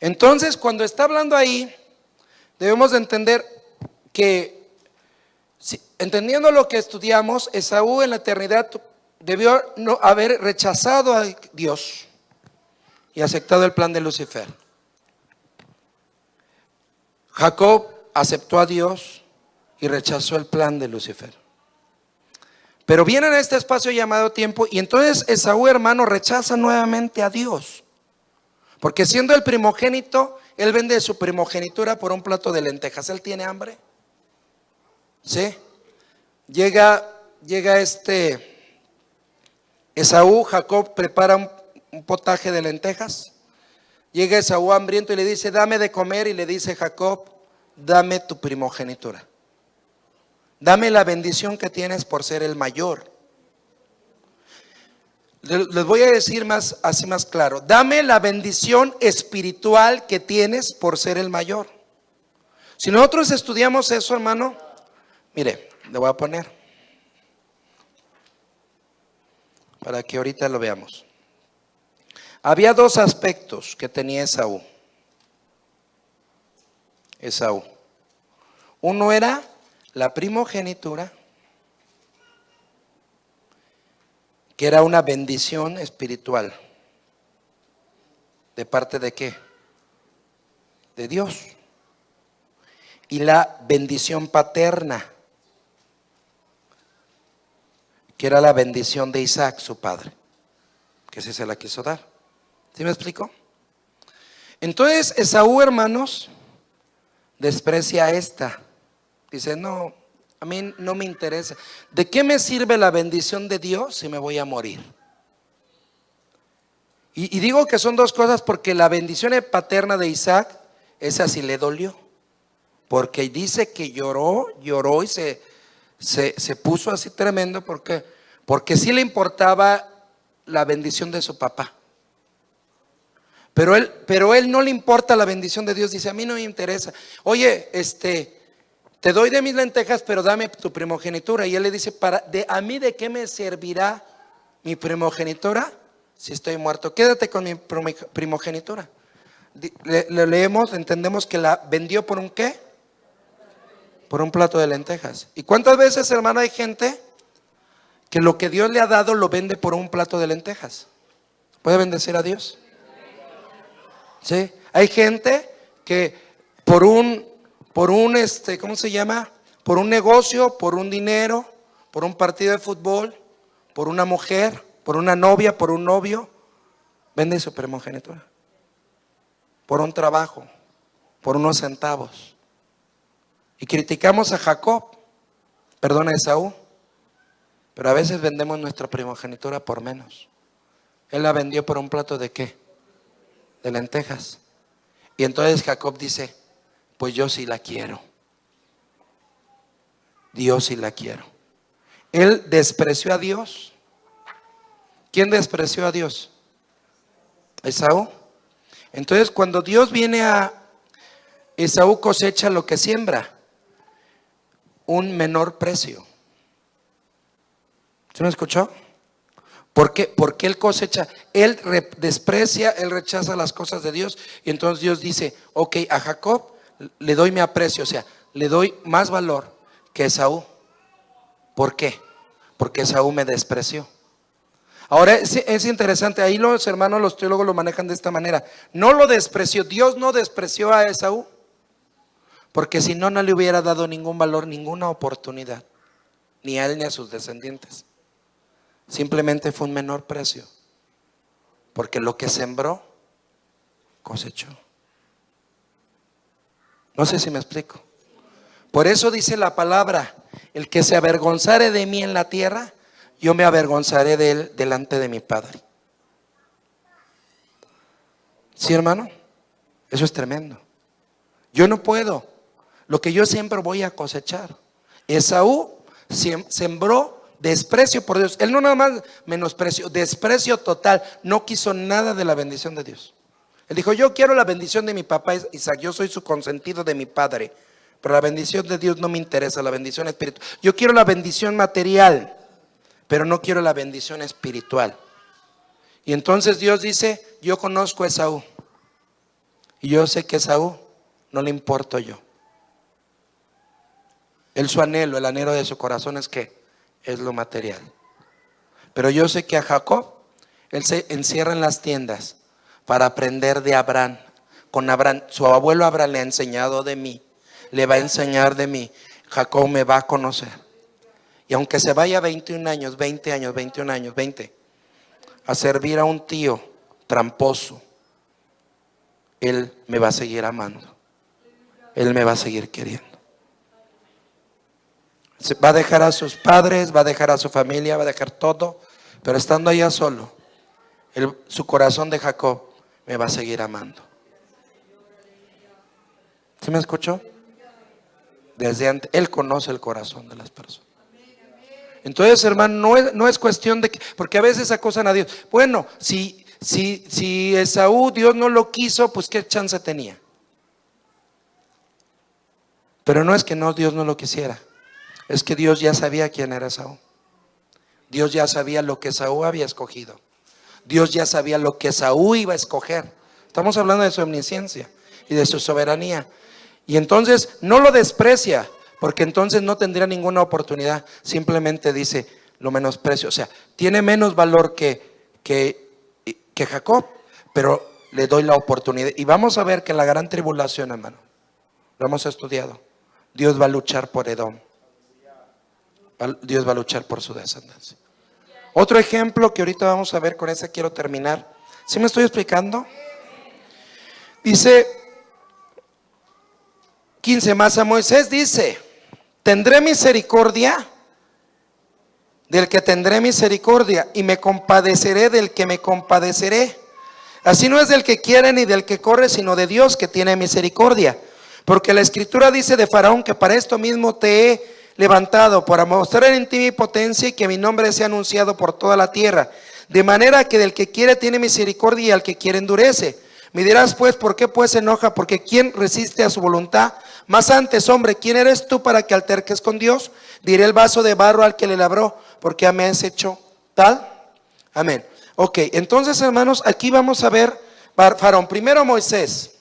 Entonces, cuando está hablando ahí, debemos de entender que, entendiendo lo que estudiamos, Esaú en la eternidad debió no haber rechazado a Dios y aceptado el plan de Lucifer. Jacob aceptó a Dios y rechazó el plan de Lucifer. Pero viene a este espacio llamado tiempo y entonces Esaú, hermano, rechaza nuevamente a Dios. Porque siendo el primogénito, él vende su primogenitura por un plato de lentejas. ¿Él tiene hambre? ¿Sí? Llega Esaú, Jacob prepara un potaje de lentejas. Llega Esaú hambriento y le dice, dame de comer. Y le dice Jacob, dame tu primogenitura. Dame la bendición que tienes por ser el mayor. Les voy a decir así más claro. Dame la bendición espiritual que tienes por ser el mayor. Si nosotros estudiamos eso, hermano, mire, le voy a poner para que ahorita lo veamos. Había dos aspectos que tenía Esaú. Uno era la primogenitura, que era una bendición espiritual. ¿De parte de qué? De Dios. Y la bendición paterna, que era la bendición de Isaac, su padre, que sí se la quiso dar. ¿Sí me explico? Entonces Esaú, hermanos, desprecia esta. Dice, no, a mí no me interesa. ¿De qué me sirve la bendición de Dios si me voy a morir? Y digo que son dos cosas porque la bendición paterna de Isaac, esa sí le dolió. Porque dice que lloró y se puso así tremendo. Porque sí le importaba la bendición de su papá. Pero él no le importa la bendición de Dios. Dice, a mí no me interesa. Oye, te doy de mis lentejas, pero dame tu primogenitura. Y él le dice, ¿a mí de qué me servirá mi primogenitura? si estoy muerto? Quédate con mi primogenitura. Le leemos, entendemos que la vendió por un ¿qué? Por un plato de lentejas. ¿Y cuántas veces, hermano, hay gente que lo que Dios le ha dado lo vende por un plato de lentejas? ¿Puede bendecir a Dios? Sí. Hay gente que por un ¿cómo se llama? Por un negocio, por un dinero, por un partido de fútbol, por una mujer, por una novia, por un novio, vende su primogenitura. Por un trabajo, por unos centavos. Y criticamos a Jacob, perdón, a Esaú, pero a veces vendemos nuestra primogenitura por menos. Él la vendió por un plato de ¿qué? De lentejas. Y entonces Jacob dice, pues yo sí la quiero. Dios sí la quiero. Él despreció a Dios. ¿Quién despreció a Dios? Esaú. Entonces cuando Dios viene a Esaú, cosecha lo que siembra, un menor precio. ¿Se me escuchó? ¿Por qué? Porque él cosecha, él desprecia, él rechaza las cosas de Dios. Y entonces Dios dice, ok, a Jacob le doy mi aprecio, o sea, le doy más valor que a Esaú. ¿Por qué? Porque Esaú me despreció. Ahora es interesante, ahí los hermanos, los teólogos lo manejan de esta manera. No lo despreció, Dios no despreció a Esaú, porque si no, no le hubiera dado ningún valor, ninguna oportunidad, ni a él ni a sus descendientes. Simplemente fue un menor precio, porque lo que sembró, cosechó. No sé si me explico. Por eso dice la palabra, el que se avergonzare de mí en la tierra, yo me avergonzaré de él delante de mi Padre. ¿Sí, hermano? Eso es tremendo. Yo no puedo. Lo que yo siempre voy a cosechar. Esaú sembró desprecio por Dios. Él no nada más menosprecio, desprecio total. No quiso nada de la bendición de Dios. Él dijo, yo quiero la bendición de mi papá Isaac, yo soy su consentido de mi padre, pero la bendición de Dios no me interesa, la bendición espiritual. Yo quiero la bendición material, pero no quiero la bendición espiritual. Y entonces Dios dice, yo conozco a Esaú, y yo sé que a Esaú no le importo yo. Él, su anhelo, el anhelo de su corazón es que es lo material. Pero yo sé que a Jacob, él se encierra en las tiendas para aprender de Abraham. Con Abraham, su abuelo Abraham le ha enseñado de mí, le va a enseñar de mí. Jacob me va a conocer. Y aunque se vaya 21 años, 20 años, 21 años, 20, a servir a un tío tramposo, él me va a seguir amando. Él me va a seguir queriendo. Va a dejar a sus padres, va a dejar a su familia, va a dejar todo, pero estando allá solo, su corazón de Jacob me va a seguir amando. ¿Sí me escuchó? Desde antes, él conoce el corazón de las personas. Entonces, hermano, no es cuestión de que, porque a veces acusan a Dios. Bueno, si Esaú Dios no lo quiso, pues qué chance tenía. Pero no es que Dios no lo quisiera. Es que Dios ya sabía quién era Esaú. Dios ya sabía lo que Esaú había escogido. Dios ya sabía lo que Esaú iba a escoger. Estamos hablando de su omnisciencia y de su soberanía. Y entonces no lo desprecia, porque entonces no tendría ninguna oportunidad. Simplemente dice, lo menosprecio. O sea, tiene menos valor que Jacob, pero le doy la oportunidad. Y vamos a ver que en la gran tribulación, hermano, lo hemos estudiado, Dios va a luchar por Edom. Dios va a luchar por su descendencia. Otro ejemplo que ahorita vamos a ver, con ese quiero terminar. ¿Sí me estoy explicando? Dice 15 más, a Moisés dice, tendré misericordia del que tendré misericordia, y me compadeceré del que me compadeceré. Así no es del que quiere ni del que corre, sino de Dios que tiene misericordia. Porque la escritura dice de Faraón que para esto mismo te he levantado, para mostrar en ti mi potencia y que mi nombre sea anunciado por toda la tierra. De manera que del que quiere tiene misericordia y al que quiere endurece. Me dirás pues, ¿por qué pues se enoja? Porque ¿quién resiste a su voluntad? Más antes, hombre, ¿quién eres tú para que alterques con Dios? Diré el vaso de barro al que le labró, porque me has hecho tal. Amén. Ok, entonces hermanos, aquí vamos a ver Faraón. Primero Moisés.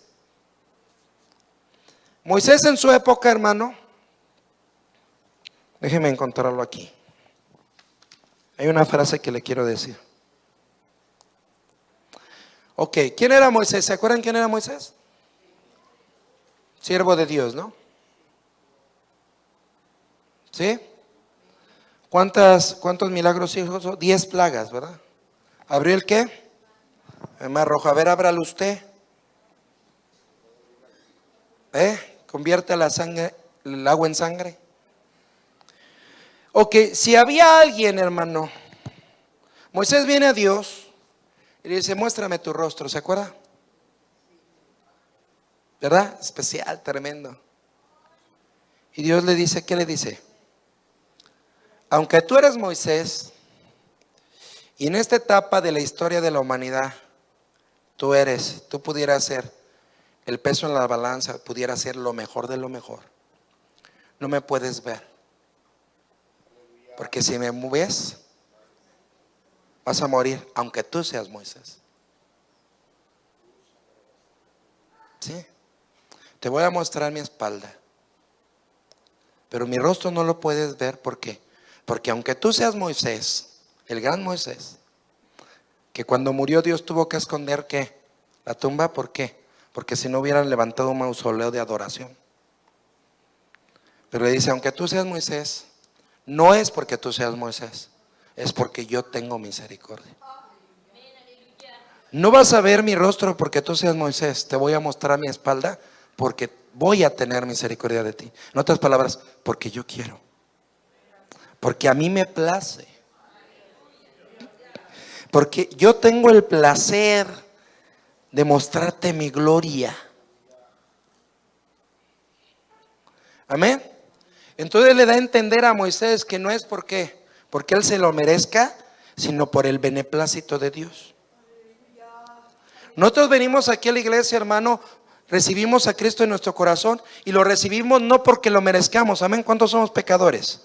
Moisés en su época, hermano, déjeme encontrarlo aquí. Hay una frase que le quiero decir. Ok, ¿quién era Moisés? ¿Se acuerdan quién era Moisés? Siervo de Dios, ¿no? ¿Sí? ¿Cuántos milagros hizo? 10 plagas, ¿verdad? ¿Abrió el qué? El mar rojo. A ver, ábralo usted. Convierte la sangre, el agua en sangre. Ok, si había alguien, hermano, Moisés viene a Dios y le dice, muéstrame tu rostro, ¿se acuerda? ¿Verdad? Especial, tremendo. Y Dios le dice, ¿qué le dice? Aunque tú eres Moisés, y en esta etapa de la historia de la humanidad, tú pudieras ser el peso en la balanza, pudiera ser lo mejor de lo mejor. No me puedes ver, porque si me ves, vas a morir, aunque tú seas Moisés. ¿Sí? Te voy a mostrar mi espalda, pero mi rostro no lo puedes ver. ¿Por qué? Porque aunque tú seas Moisés, el gran Moisés, que cuando murió Dios tuvo que esconder ¿qué? La tumba. ¿Por qué? Porque si no hubieran levantado un mausoleo de adoración. Pero le dice, aunque tú seas Moisés, no es porque tú seas Moisés, es porque yo tengo misericordia. No vas a ver mi rostro porque tú seas Moisés, te voy a mostrar mi espalda porque voy a tener misericordia de ti. En otras palabras, porque yo quiero, porque a mí me place, porque yo tengo el placer de mostrarte mi gloria. Amén. Entonces le da a entender a Moisés que no es porque él se lo merezca, sino por el beneplácito de Dios. Nosotros venimos aquí a la iglesia, hermano, recibimos a Cristo en nuestro corazón y lo recibimos no porque lo merezcamos. Amén. ¿Cuántos somos pecadores?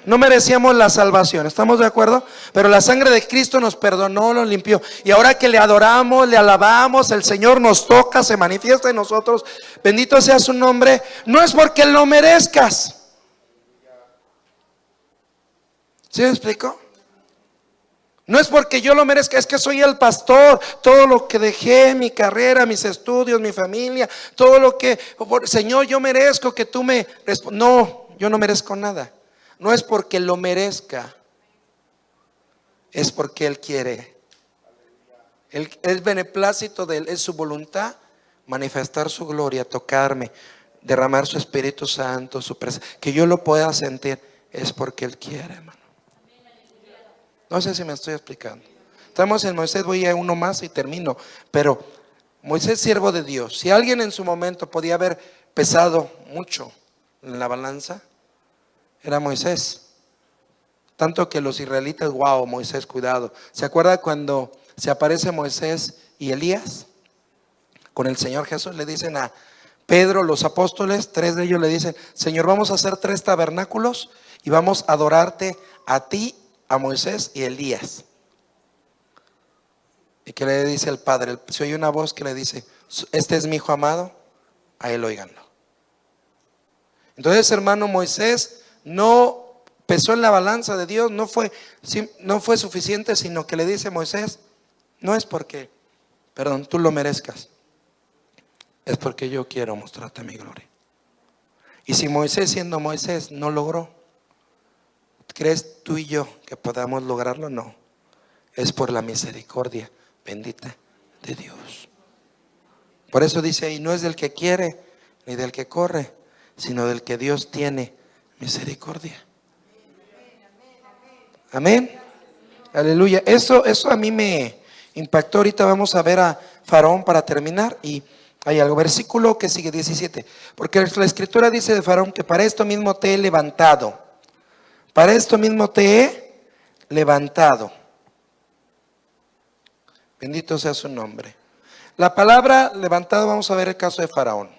No merecíamos la salvación, ¿estamos de acuerdo? Pero la sangre de Cristo nos perdonó, nos limpió. Y ahora que le adoramos, le alabamos, el Señor nos toca, se manifiesta en nosotros. Bendito sea su nombre. No es porque lo merezcas. ¿Sí me explico? No es porque yo lo merezca, es que soy el pastor. Todo lo que dejé, mi carrera, mis estudios, mi familia, todo lo que, Señor, yo merezco que tú me respondas. No, yo no merezco nada. No es porque lo merezca, es porque Él quiere. El beneplácito de Él, es su voluntad, manifestar su gloria, tocarme, derramar su Espíritu Santo, su presencia, que yo lo pueda sentir, es porque Él quiere, hermano. No sé si me estoy explicando. Estamos en Moisés, voy a uno más y termino. Pero Moisés, siervo de Dios. Si alguien en su momento podía haber pesado mucho en la balanza, era Moisés. Tanto que los israelitas, wow, Moisés, cuidado. ¿Se acuerda cuando se aparece Moisés y Elías con el Señor Jesús? Le dicen a Pedro, los apóstoles, 3 de ellos le dicen, Señor, vamos a hacer 3 tabernáculos y vamos a adorarte a ti, a Moisés y Elías. ¿Y qué le dice el Padre? Se oye una voz que le dice, este es mi hijo amado, a él óiganlo. Entonces, hermano, Moisés no pesó en la balanza de Dios, no fue suficiente, sino que le dice Moisés, no es porque, perdón, tú lo merezcas, es porque yo quiero mostrarte mi gloria. Y si Moisés, siendo Moisés, no logró, ¿crees tú y yo que podamos lograrlo? No, es por la misericordia bendita de Dios. Por eso dice ahí, no es del que quiere ni del que corre, sino del que Dios tiene misericordia. Amén. Aleluya. Eso a mí me impactó. Ahorita vamos a ver a Faraón para terminar. Y hay algo, versículo que sigue, 17. Porque la escritura dice de Faraón que para esto mismo te he levantado. Para esto mismo te he levantado. Bendito sea su nombre. La palabra levantado, vamos a ver el caso de Faraón.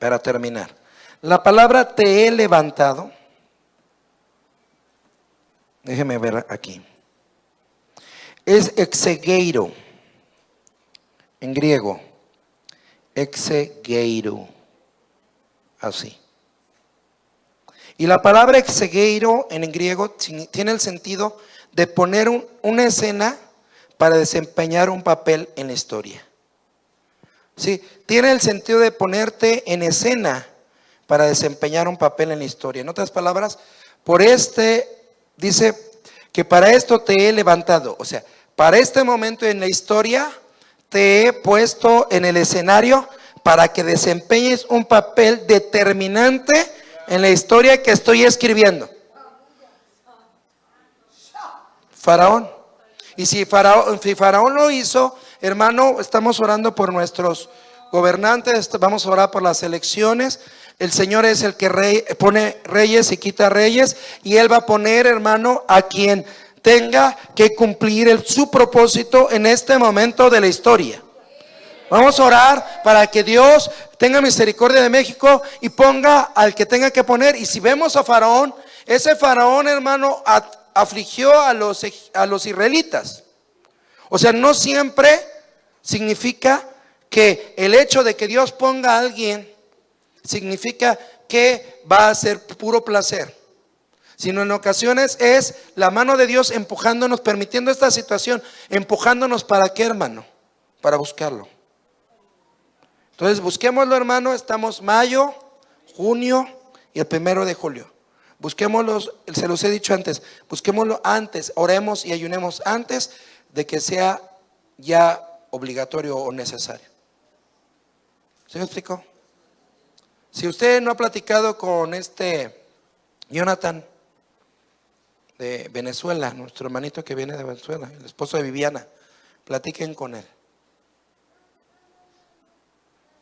Para terminar. La palabra te he levantado. Déjeme ver aquí. es exegeiro en griego. Exegeiro, así. Y la palabra exegeiro en griego tiene el sentido de poner una escena para desempeñar un papel en la historia. Sí, tiene el sentido de ponerte en escena para desempeñar un papel en la historia. En otras palabras, dice que para esto te he levantado. O sea, para este momento en la historia te he puesto en el escenario para que desempeñes un papel determinante en la historia que estoy escribiendo. Faraón. Y si Faraón lo hizo, hermano, estamos orando por nuestros gobernantes, vamos a orar por las elecciones. El Señor es el que pone reyes y quita reyes, y Él va a poner, hermano, a quien tenga que cumplir su propósito en este momento de la historia. Vamos a orar para que Dios tenga misericordia de México y ponga al que tenga que poner. Y si vemos a Faraón, ese Faraón, hermano, afligió a los israelitas. O sea, no siempre significa que el hecho de que Dios ponga a alguien significa que va a ser puro placer, sino en ocasiones es la mano de Dios empujándonos, permitiendo esta situación, empujándonos. ¿Para qué, hermano? Para buscarlo. Entonces busquémoslo, hermano. Estamos mayo, junio y el 1 de julio. Busquémoslo, se los he dicho antes, busquémoslo antes, oremos y ayunemos antes de que sea ya obligatorio o necesario. ¿Se me explicó? Si usted no ha platicado con Jonathan de Venezuela, nuestro hermanito que viene de Venezuela, el esposo de Viviana, platiquen con él.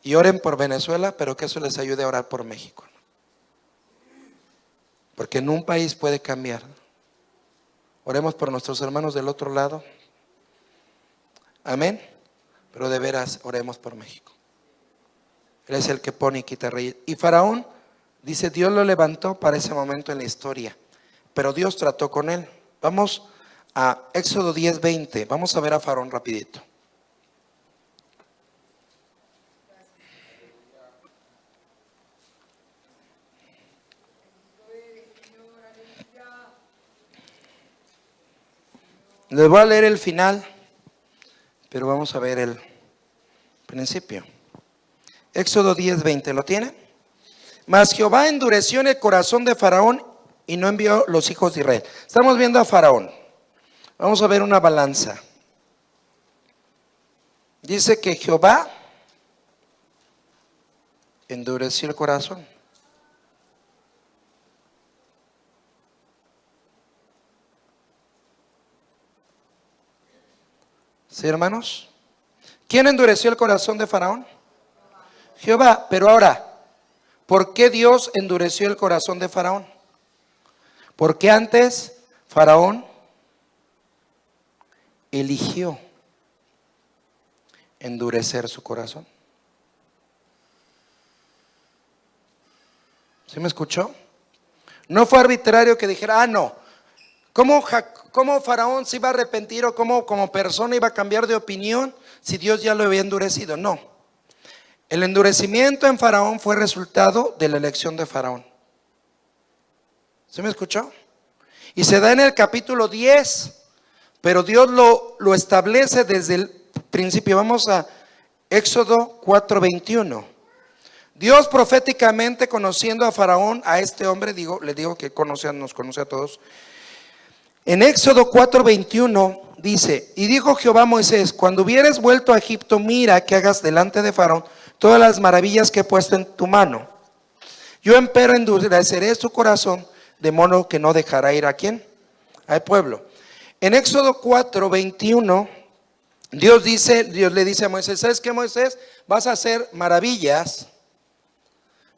Y oren por Venezuela, pero que eso les ayude a orar por México. Porque en un país puede cambiar. Oremos por nuestros hermanos del otro lado. Amén. Pero de veras, oremos por México. Él es el que pone y quita reyes. Y Faraón, dice, Dios lo levantó para ese momento en la historia, pero Dios trató con él. Vamos a Éxodo 10:20. Vamos a ver a Faraón rapidito. Les voy a leer el final, pero vamos a ver el principio. Éxodo 10:20, ¿lo tiene? Mas Jehová endureció en el corazón de Faraón y no envió los hijos de Israel. Estamos viendo a Faraón. Vamos a ver una balanza. Dice que Jehová endureció el corazón. ¿Sí, hermanos? ¿Quién endureció el corazón de Faraón? Jehová. Pero ahora, ¿por qué Dios endureció el corazón de Faraón? Porque antes Faraón eligió endurecer su corazón. ¿Sí me escuchó? No fue arbitrario que dijera, no, ¿cómo Faraón se iba a arrepentir o cómo como persona iba a cambiar de opinión si Dios ya lo había endurecido? No. El endurecimiento en Faraón fue resultado de la elección de Faraón. ¿Sí me escuchó? Y se da en el capítulo 10, pero Dios lo establece desde el principio. Vamos a Éxodo 4:21. Dios proféticamente, conociendo a Faraón, a este hombre, le digo que nos conoce a todos. En Éxodo 4:21 dice, y dijo Jehová a Moisés, cuando hubieres vuelto a Egipto, mira que hagas delante de Faraón todas las maravillas que he puesto en tu mano. Yo empero endureceré su corazón, de modo que no dejará ir ¿a quién? Al pueblo. En Éxodo 4:21, Dios le dice a Moisés, ¿sabes qué, Moisés? Vas a hacer maravillas,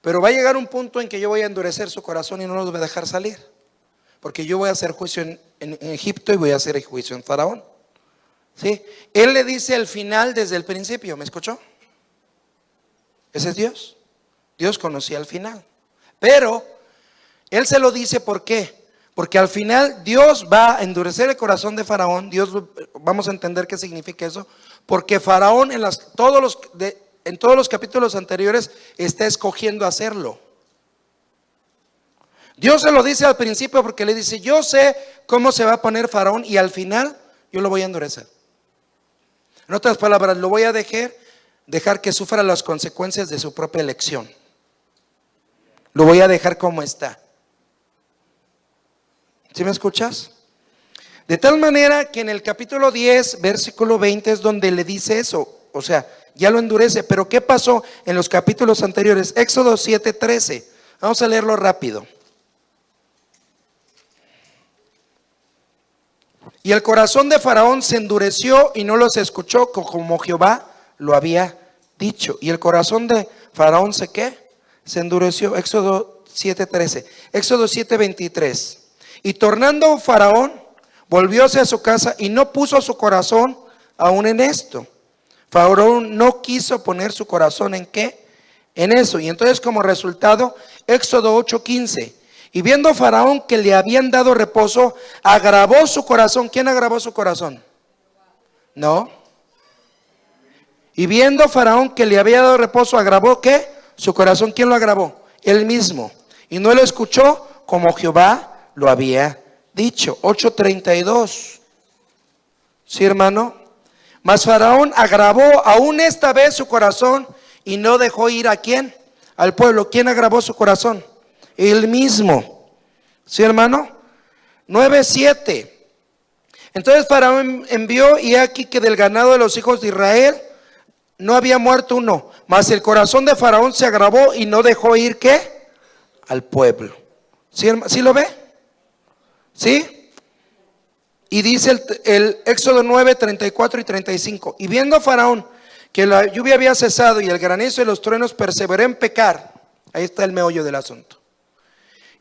pero va a llegar un punto en que yo voy a endurecer su corazón y no los voy a dejar salir. Porque yo voy a hacer juicio en Egipto y voy a hacer juicio en Faraón. ¿Sí? Él le dice al final desde el principio, ¿me escuchó? Ese es Dios. Dios conocía al final. Pero Él se lo dice, ¿por qué? Porque al final Dios va a endurecer el corazón de Faraón. Vamos a entender qué significa eso. Porque Faraón en todos los capítulos anteriores está escogiendo hacerlo. Dios se lo dice al principio porque le dice: yo sé cómo se va a poner Faraón y al final yo lo voy a endurecer. En otras palabras, lo voy a dejar que sufra las consecuencias de su propia elección. Lo voy a dejar como está. ¿Sí me escuchas? De tal manera que en el capítulo 10, versículo 20 es donde le dice eso. O sea, ya lo endurece. Pero ¿qué pasó en los capítulos anteriores? Éxodo 7:13. Vamos a leerlo rápido. Y el corazón de Faraón se endureció y no los escuchó como Jehová lo había dicho. Y el corazón de Faraón se endureció. Éxodo 7:13. Éxodo 7:23. Y tornando Faraón, volvióse a su casa y no puso su corazón aún en esto. Faraón no quiso poner su corazón ¿en qué? En eso. Y entonces como resultado, Éxodo 8:15. Y viendo Faraón que le habían dado reposo, agravó su corazón. ¿Quién agravó su corazón? No. Y viendo Faraón que le había dado reposo, agravó ¿qué? Su corazón. ¿Quién lo agravó? Él mismo. Y no lo escuchó como Jehová lo había dicho. 8:32. ¿Sí, hermano? Mas Faraón agravó aún esta vez su corazón y no dejó ir ¿a quién? Al pueblo. ¿Quién agravó su corazón? Él mismo. ¿Sí, hermano? 9:7. Entonces Faraón envió y aquí que del ganado de los hijos de Israel no había muerto uno, mas el corazón de Faraón se agravó y no dejó ir ¿qué? Al pueblo. ¿Sí lo ve? ¿Sí? Y dice el Éxodo 9:34 y 35. Y viendo Faraón que la lluvia había cesado y el granizo y los truenos perseveró en pecar. Ahí está el meollo del asunto.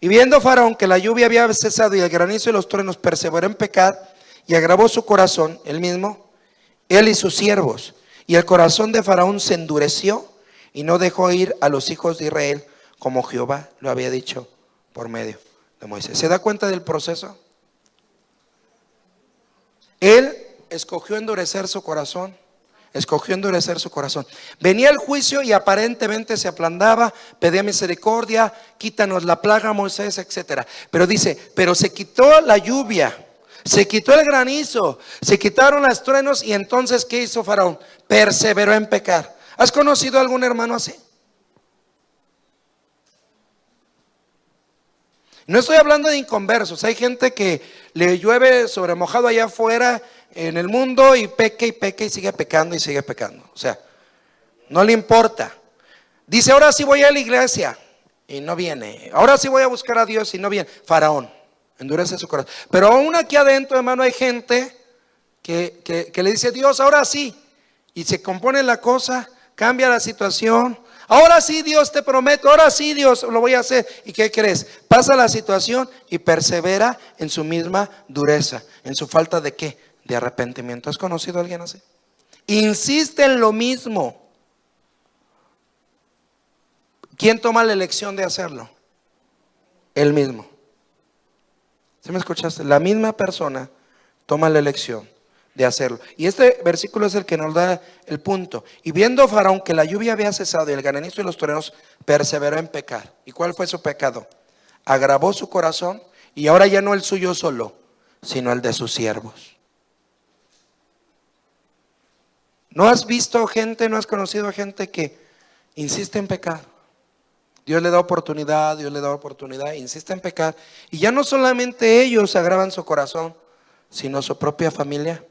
Y viendo Faraón que la lluvia había cesado y el granizo y los truenos perseveró en pecar, y agravó su corazón, él mismo, él y sus siervos. Y el corazón de Faraón se endureció y no dejó ir a los hijos de Israel como Jehová lo había dicho por medio de Moisés. ¿Se da cuenta del proceso? Él escogió endurecer su corazón. Escogió endurecer su corazón. Venía el juicio y aparentemente se aplandaba, pedía misericordia, quítanos la plaga, Moisés, etcétera. Pero dice, pero se quitó la lluvia, se quitó el granizo, se quitaron los truenos. Y entonces ¿qué hizo Faraón? Perseveró en pecar. ¿Has conocido a algún hermano así? No estoy hablando de inconversos. Hay gente que le llueve sobre mojado allá afuera en el mundo y peca y sigue pecando y sigue pecando. O sea, no le importa. Dice, ahora sí voy a la iglesia y no viene. Ahora sí voy a buscar a Dios y no viene. Faraón, endurece su corazón. Pero aún aquí adentro, hermano, hay gente que le dice, Dios, ahora sí. Y se compone la cosa, cambia la situación. Ahora sí, Dios, te prometo, ahora sí, Dios, lo voy a hacer. ¿Y qué crees? Pasa la situación y persevera en su misma dureza, en su falta de ¿qué? De arrepentimiento. ¿Has conocido a alguien así? Insiste en lo mismo. ¿Quién toma la elección de hacerlo? Él mismo. ¿Sí me escuchaste? La misma persona toma la elección de hacerlo. Y este versículo es el que nos da el punto. Y viendo Faraón que la lluvia había cesado y el granizo y los truenos, perseveró en pecar. ¿Y cuál fue su pecado? Agravó su corazón y ahora ya no el suyo solo, sino el de sus siervos. ¿No has visto gente, no has conocido a gente que insiste en pecar? Dios le da oportunidad, insiste en pecar. Y ya no solamente ellos agravan su corazón, sino su propia familia.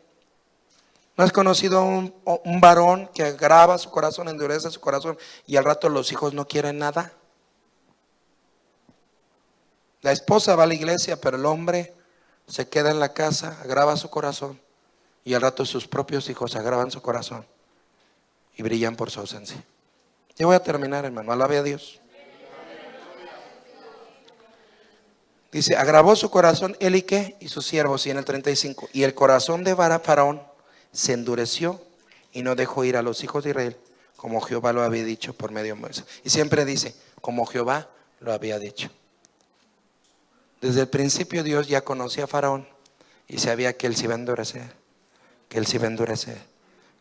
¿No has conocido un varón que agrava su corazón, endurece su corazón y al rato los hijos no quieren nada? La esposa va a la iglesia, pero el hombre se queda en la casa, agrava su corazón y al rato sus propios hijos agravan su corazón y brillan por su ausencia. Ya voy a terminar, hermano, alabe a Dios. Dice, agravó su corazón él y qué, y sus siervos. Y en el 35, y el corazón de Faraón se endureció y no dejó ir a los hijos de Israel como Jehová lo había dicho por medio de Moisés. Y siempre dice, como Jehová lo había dicho. Desde el principio Dios ya conocía a Faraón y sabía que él se iba a endurecer, que él se iba a endurecer,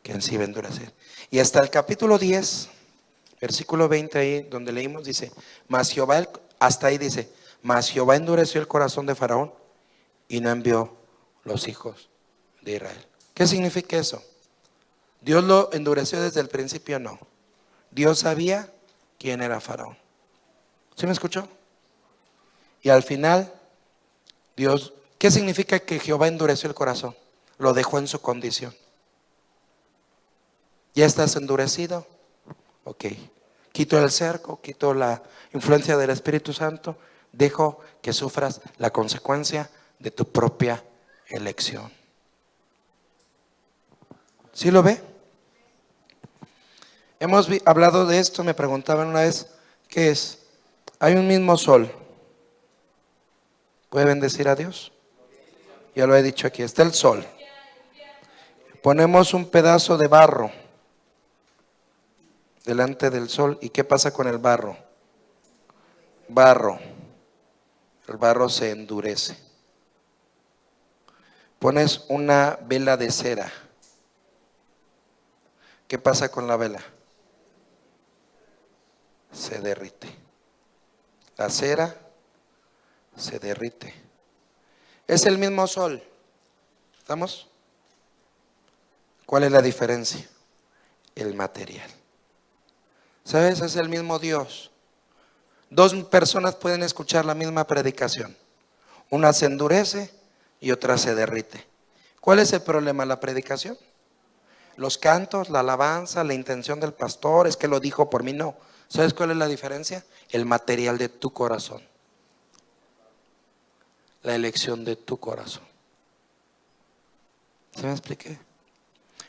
que él se iba a endurecer. Y hasta el capítulo 10, versículo 20 ahí donde leímos dice, mas Jehová, hasta ahí dice, mas Jehová endureció el corazón de Faraón y no envió los hijos de Israel. ¿Qué significa eso? ¿Dios lo endureció desde el principio? No. Dios sabía quién era Faraón. ¿Sí me escuchó? Y al final, Dios, ¿qué significa que Jehová endureció el corazón? Lo dejó en su condición. ¿Ya estás endurecido? Ok. Quito el cerco, quito la influencia del Espíritu Santo, dejo que sufras la consecuencia de tu propia elección. ¿Sí lo ve? Hemos hablado de esto, me preguntaban una vez, ¿qué es? Hay un mismo sol. ¿Puede bendecir a Dios? Ya lo he dicho aquí, está el sol. Ponemos un pedazo de barro delante del sol. ¿Y qué pasa con el barro? Barro. El barro se endurece. Pones una vela de cera. ¿Qué pasa con la vela? Se derrite. La cera se derrite. Es el mismo sol. ¿Estamos? ¿Cuál es la diferencia? El material. ¿Sabes? Es el mismo Dios. Dos personas pueden escuchar la misma predicación. Una se endurece y otra se derrite. ¿Cuál es el problema? ¿La predicación? Los cantos, la alabanza, la intención del pastor, es que lo dijo por mí. No. ¿Sabes cuál es la diferencia? El material de tu corazón. La elección de tu corazón. ¿Se me expliqué?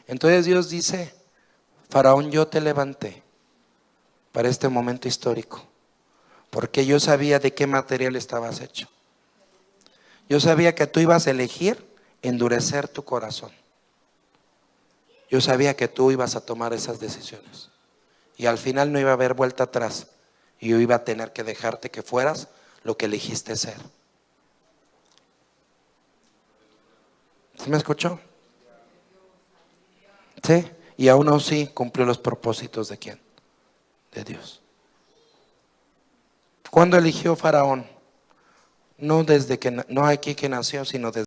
Entonces Dios dice, Faraón, yo te levanté para este momento histórico, porque yo sabía de qué material estabas hecho. Yo sabía que tú ibas a elegir endurecer tu corazón. Yo sabía que tú ibas a tomar esas decisiones. Y al final no iba a haber vuelta atrás. Y yo iba a tener que dejarte que fueras lo que elegiste ser. ¿Sí me escuchó? Sí. Y aún así cumplió los propósitos de ¿quién? De Dios. ¿Cuándo eligió Faraón? No desde que, no aquí que nació, sino desde